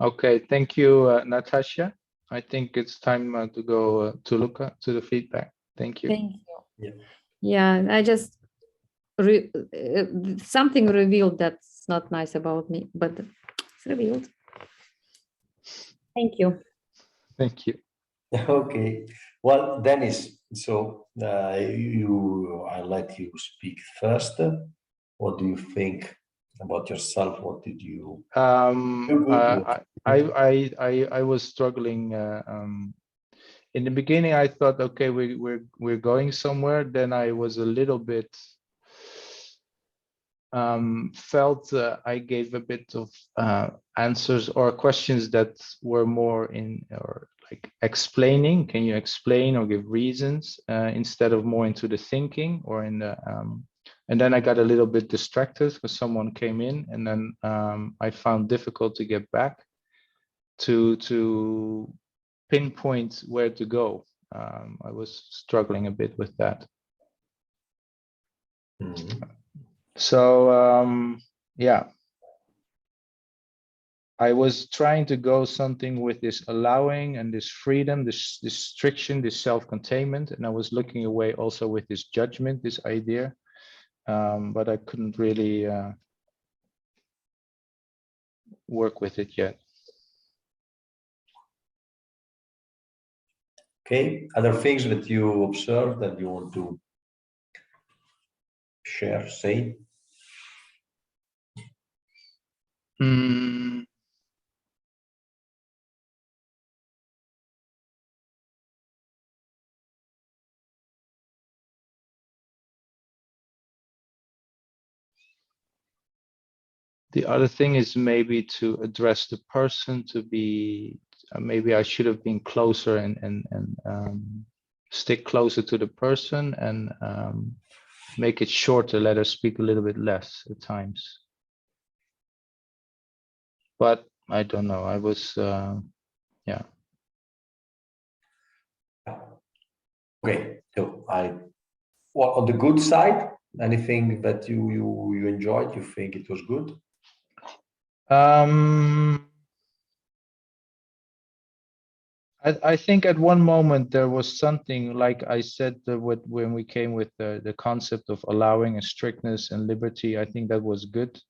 okay. Thank you, Natasha. I think it's time to go to Luca to the feedback. Thank you. Thank you. Yeah. Yeah, I just something revealed that's not nice about me, but it's revealed. Thank you. Thank you. Okay. Well, Dennis, so I let you speak first. What do you think about yourself? What did you? I was struggling. In the beginning, I thought, okay, we're going somewhere. Then I was a little bit felt I gave a bit of answers or questions that were more in or like explaining. Can you explain or give reasons instead of more into the thinking or in the and then I got a little bit distracted because someone came in, and then I found difficult to get back to pinpoint where to go. I was struggling a bit with that. So yeah, I was trying to go something with this allowing and this freedom, this restriction, this self-containment, and I was looking away also with this judgment, this idea, but I couldn't really work with it yet. Okay. Other things that you observed that you want to share, say? The other thing is maybe to address the person, to be maybe I should have been closer and stick closer to the person and make it shorter, let her speak a little bit less at times. But I don't know. I was yeah. Okay. So well, on the good side, anything that you enjoyed, you think it was good? I think at one moment there was something like I said when we came with the concept of allowing a strictness and liberty. I think that was good.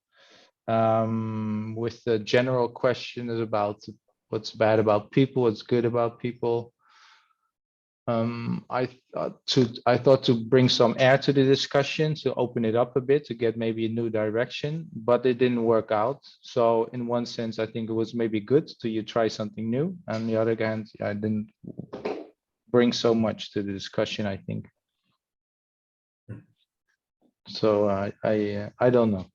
With the general questions about what's bad about people, what's good about people. I thought to bring some air to the discussion, to open it up a bit, to get maybe a new direction, but it didn't work out. So in one sense, I think it was maybe good to you try something new. On the other hand, I didn't bring so much to the discussion, I think. So I don't know.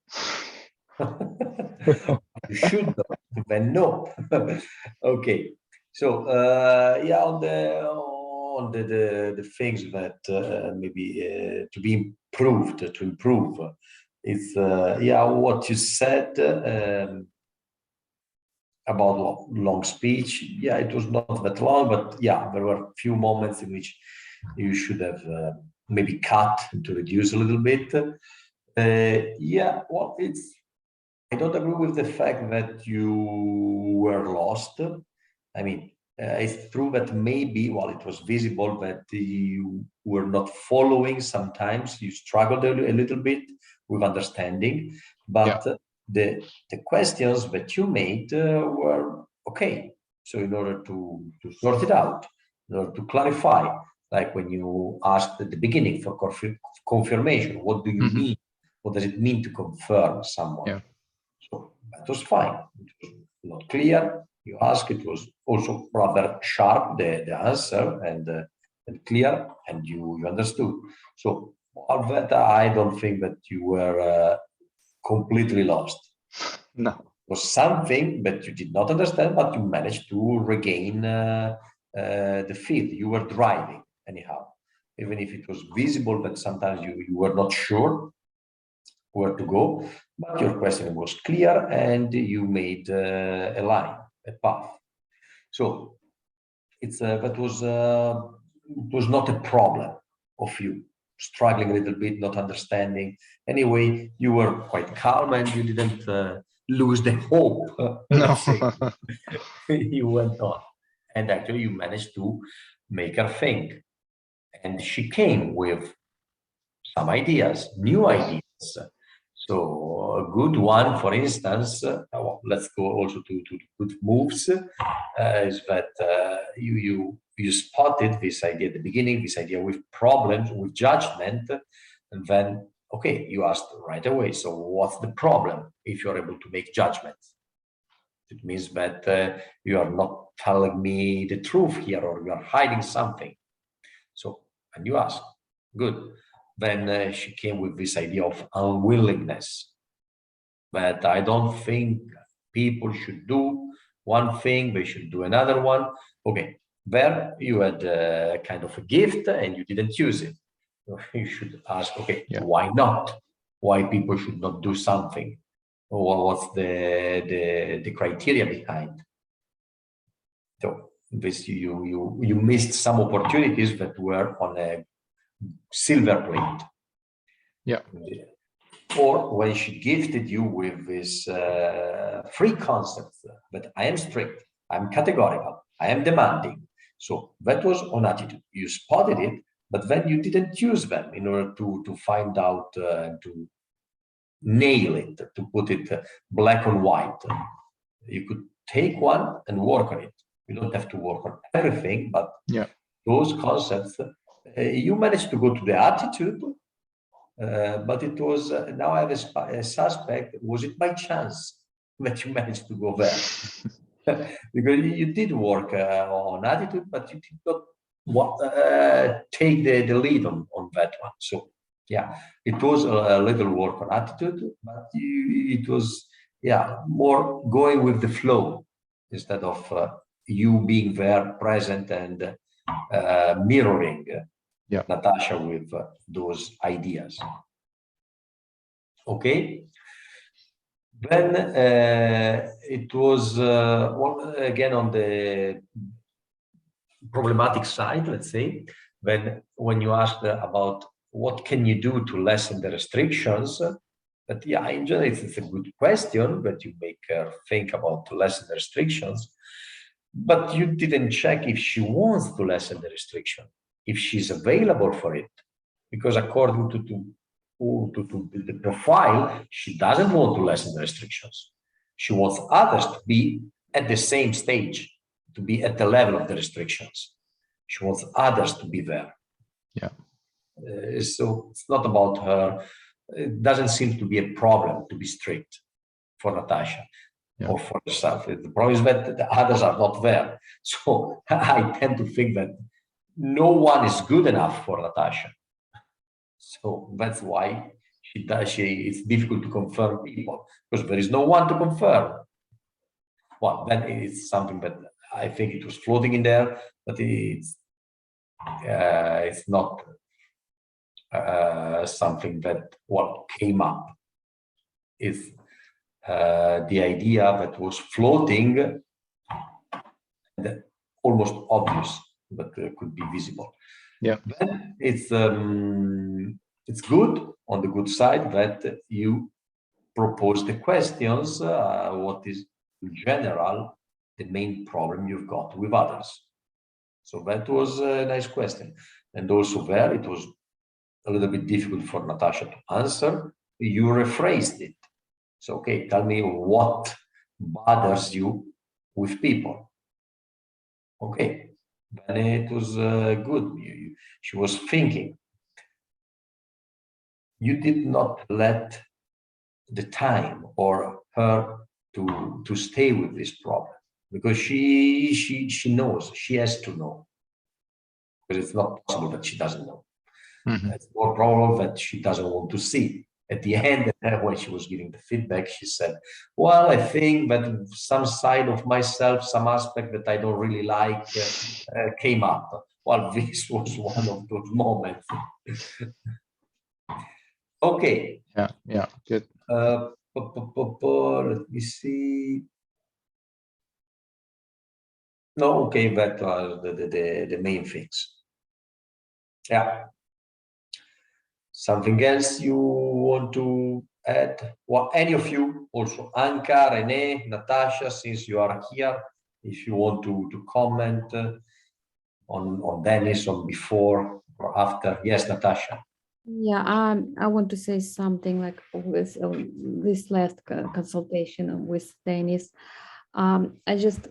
You should know, then no. Okay. So yeah, on the things that maybe to be improved, to improve, it's yeah, what you said about long speech. Yeah, it was not that long, but yeah, there were a few moments in which you should have maybe cut to reduce a little bit. Yeah, well, I don't agree with the fact that you were lost. I mean, it's true that maybe, well, it was visible that you were not following sometimes, you struggled a little bit with understanding, but the questions that you made were okay. So in order to sort it out, in order to clarify, like when you asked at the beginning for confirmation, what do you mean? What does it mean to confirm someone? Yeah. So that was fine. It was not clear. You asked, it was also rather sharp, the answer, and clear, and you understood. So all that, I don't think that you were completely lost. No. It was something that you did not understand, but you managed to regain the field. You were driving anyhow, even if it was visible that sometimes you were not sure where to go, but your question was clear and you made a line, a path. So it's that was not a problem of you struggling a little bit, not understanding. Anyway, you were quite calm and you didn't lose the hope. Let's say. You went on, and actually you managed to make her think, and she came with some ideas, new ideas. So a good one, for instance, well, let's go also to good moves, is that you spotted this idea at the beginning, this idea with problems, with judgment, and then, okay, you asked right away, so what's the problem if you're able to make judgments? It means that you are not telling me the truth here, or you are hiding something. So, and you ask, good. Then she came with this idea of unwillingness, that I don't think people should do one thing, they should do another one. Okay, there you had a kind of a gift and you didn't use it. You should ask, okay, why not? Why people should not do something? Or what's the criteria behind? So this you missed some opportunities that were on a silver plate. Yeah. Or when she gifted you with this free concept that I am strict, I'm categorical, I am demanding. So that was on attitude. You spotted it, but then you didn't use them in order to find out and to nail it, to put it black on white. You could take one and work on it. You don't have to work on everything, but those concepts, you managed to go to the attitude, but it was, now I have a suspect, was it by chance that you managed to go there? Because you did work on attitude, but you did not take the lead on that one. So yeah, it was a little work on attitude, but it was, yeah, more going with the flow instead of you being there present and mirroring Natasha with those ideas. Okay. Then it was again on the problematic side, let's say, when you asked about what can you do to lessen the restrictions, but yeah, in general, it's a good question, but you make her think about to lessen the restrictions, but you didn't check if she wants to lessen the restriction, if she's available for it, because according to the profile, she doesn't want to lessen the restrictions. She wants others to be at the same stage, to be at the level of the restrictions. She wants others to be there. Yeah. So it's not about her. It doesn't seem to be a problem to be strict for Natasha or for herself. The problem is that the others are not there. So I tend to think that no one is good enough for Natasha. So that's why it's difficult to confirm people, because there is no one to confirm. Well, then it's something that I think it was floating in there, but it's not something that came up. It's the idea that was floating, and almost obvious, but could be visible. Yeah. Then it's good on the good side that you propose the questions. What is in general the main problem you've got with others? So that was a nice question, and also there it was a little bit difficult for Natasha to answer. You rephrased it. So, okay, tell me what bothers you with people. Okay, then it was good. She was thinking. You did not let the time or her to stay with this problem, because she knows, she has to know, because it's not possible that she doesn't know. It's more probable that she doesn't want to see. At the end, when she was giving the feedback, she said, well, I think that some side of myself, some aspect that I don't really like came up. Well, this was one of those moments. Okay. Yeah, good. Let me see. No, okay, that was the main things. Yeah. Something else you want to add? Well, any of you, also Anca, Renee, Natasha, since you are here, if you want to comment on Dennis, on before or after. Yes, Natasha. Yeah, I want to say something like with this last consultation with Dennis. I just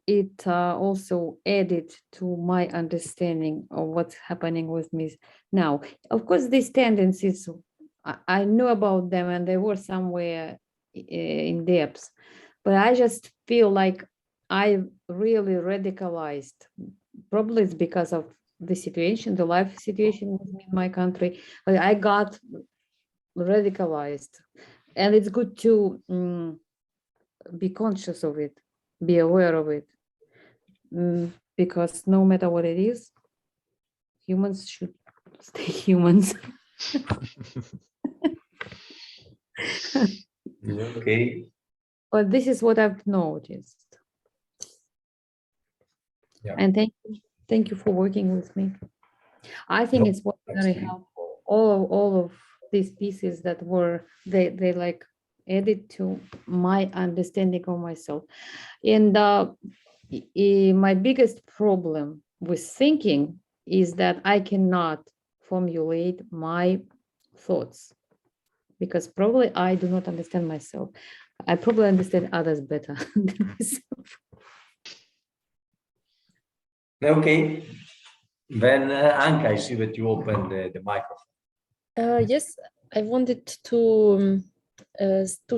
it also added to my understanding of what's happening with me now. Of course, these tendencies, I knew about them and they were somewhere in depth, but I just feel like I really radicalized. Probably it's because of the situation, the life situation with me in my country, but I got radicalized, and it's good to be conscious of it, be aware of it, because no matter what it is, humans should stay humans. Okay. But this is what I've noticed. Yeah. And thank you for working with me. I think it's very helpful. All of these pieces that were they like added to my understanding of myself. And my biggest problem with thinking is that I cannot formulate my thoughts, because probably I do not understand myself. I probably understand others better than myself. Okay. Then Anca, I see that you opened the microphone. Yes, I wanted to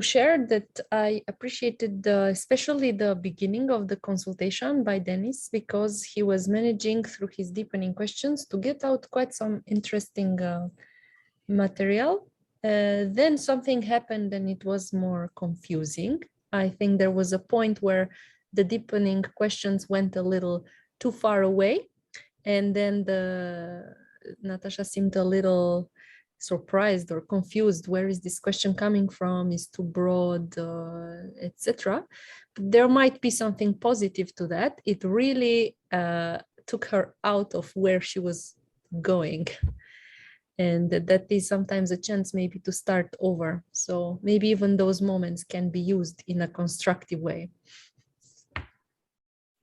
share that I appreciated especially the beginning of the consultation by Dennis, because he was managing through his deepening questions to get out quite some interesting material. Then something happened and it was more confusing. I think there was a point where the deepening questions went a little too far away, and then Natasha seemed a little surprised or confused. Where is this question coming from? Is too broad, etc. There might be something positive to that. It really took her out of where she was going, and that is sometimes a chance maybe to start over. So maybe even those moments can be used in a constructive way.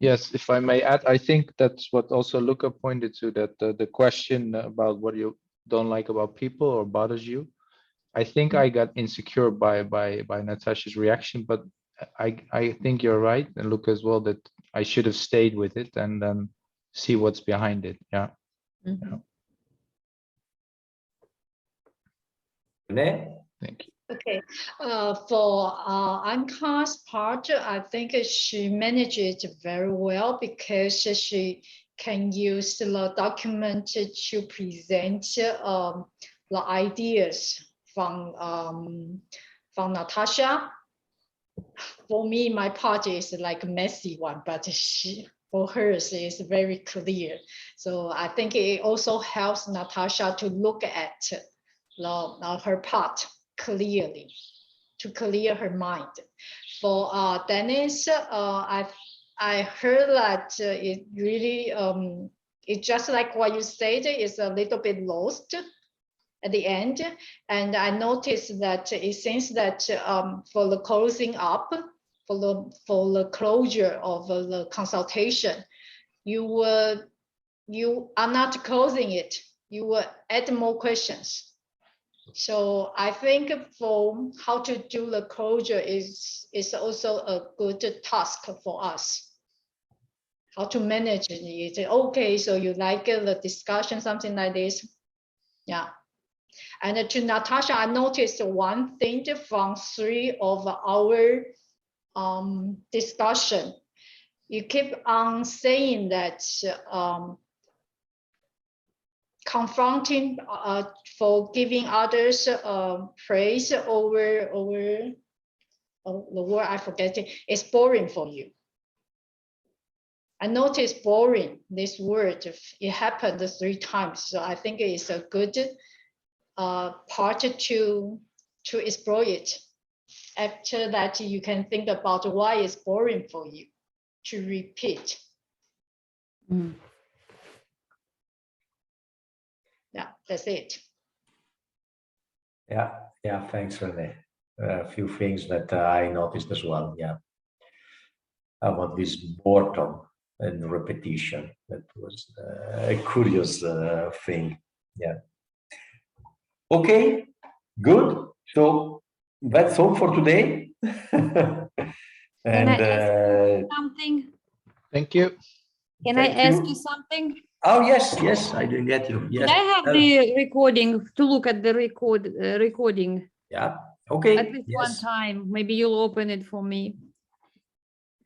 Yes, if I may add, I think that's what also Luca pointed to, that the question about what you don't like about people or bothers you. I think I got insecure by Natasha's reaction, but I think you're right, and Luca as well, that I should have stayed with it and then see what's behind it. Yeah. Mhm. Renee? Thank you. Okay, for Anca's part, I think she managed it very well because she can use the document to present the ideas from Natasha. For me, my part is like a messy one, but for hers is very clear. So I think it also helps Natasha to look at her part clearly, to clear her mind. For Dennis, I heard that it really it's just like what you said, it's a little bit lost at the end, and I noticed that it seems that for the closing up, for the closure of the consultation, you are not closing it. You will add more questions. So I think for how to do the closure is also a good task for us. How to manage it. Okay, so you like the discussion, something like this. Yeah. And to Natasha, I noticed one thing from 3 of our discussion. You keep on saying that confronting for giving others praise over the word I forget is boring for you. I noticed boring, this word, it happened 3 times. So I think it's a good part to explore it. After that, you can think about why it's boring for you to repeat. Mm. Yeah, that's it. Yeah, thanks, Renee. A few things that I noticed as well, yeah. About this boredom and repetition. That was a curious thing, yeah. Okay, good. So that's all for today. Can I And ask you something? Thank you. Can I thank ask you. you something? Oh, yes, I didn't get you. Yes. Could I have the recording to look at the recording Yeah, okay. at least one time? Maybe you'll open it for me.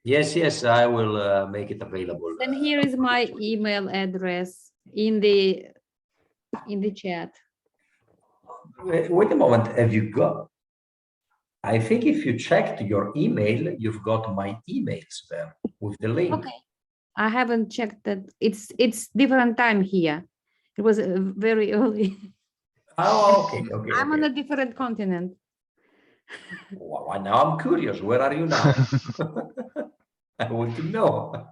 Yes, I will make it available. Then here is my email address in the chat. Wait a moment, have you got? I think if you checked your email, you've got my emails there with the link. Okay. I haven't checked that. It's different time here. It was very early. Oh, okay. I'm on a different continent. Well, now I'm curious. Where are you now? I want to know.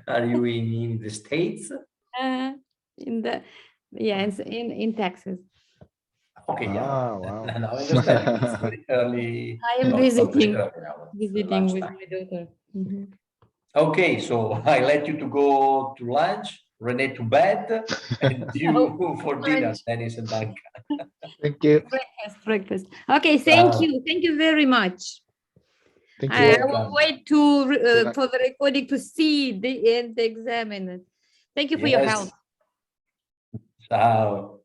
Are you in the States? In the it's in Texas. Okay, yeah. Ah, wow. Now I understand. It's very early. I am not very visiting early now, it's visiting with lunchtime. my daughter. Mhm. Okay, so I let you to go to lunch, Renee to bed, and you for dinner, lunch. Dennis and Anca. Thank you. Breakfast. Okay, thank you very much. Thank I you. will wait to for the recording to see the and examine it. Thank you for your help. Ciao.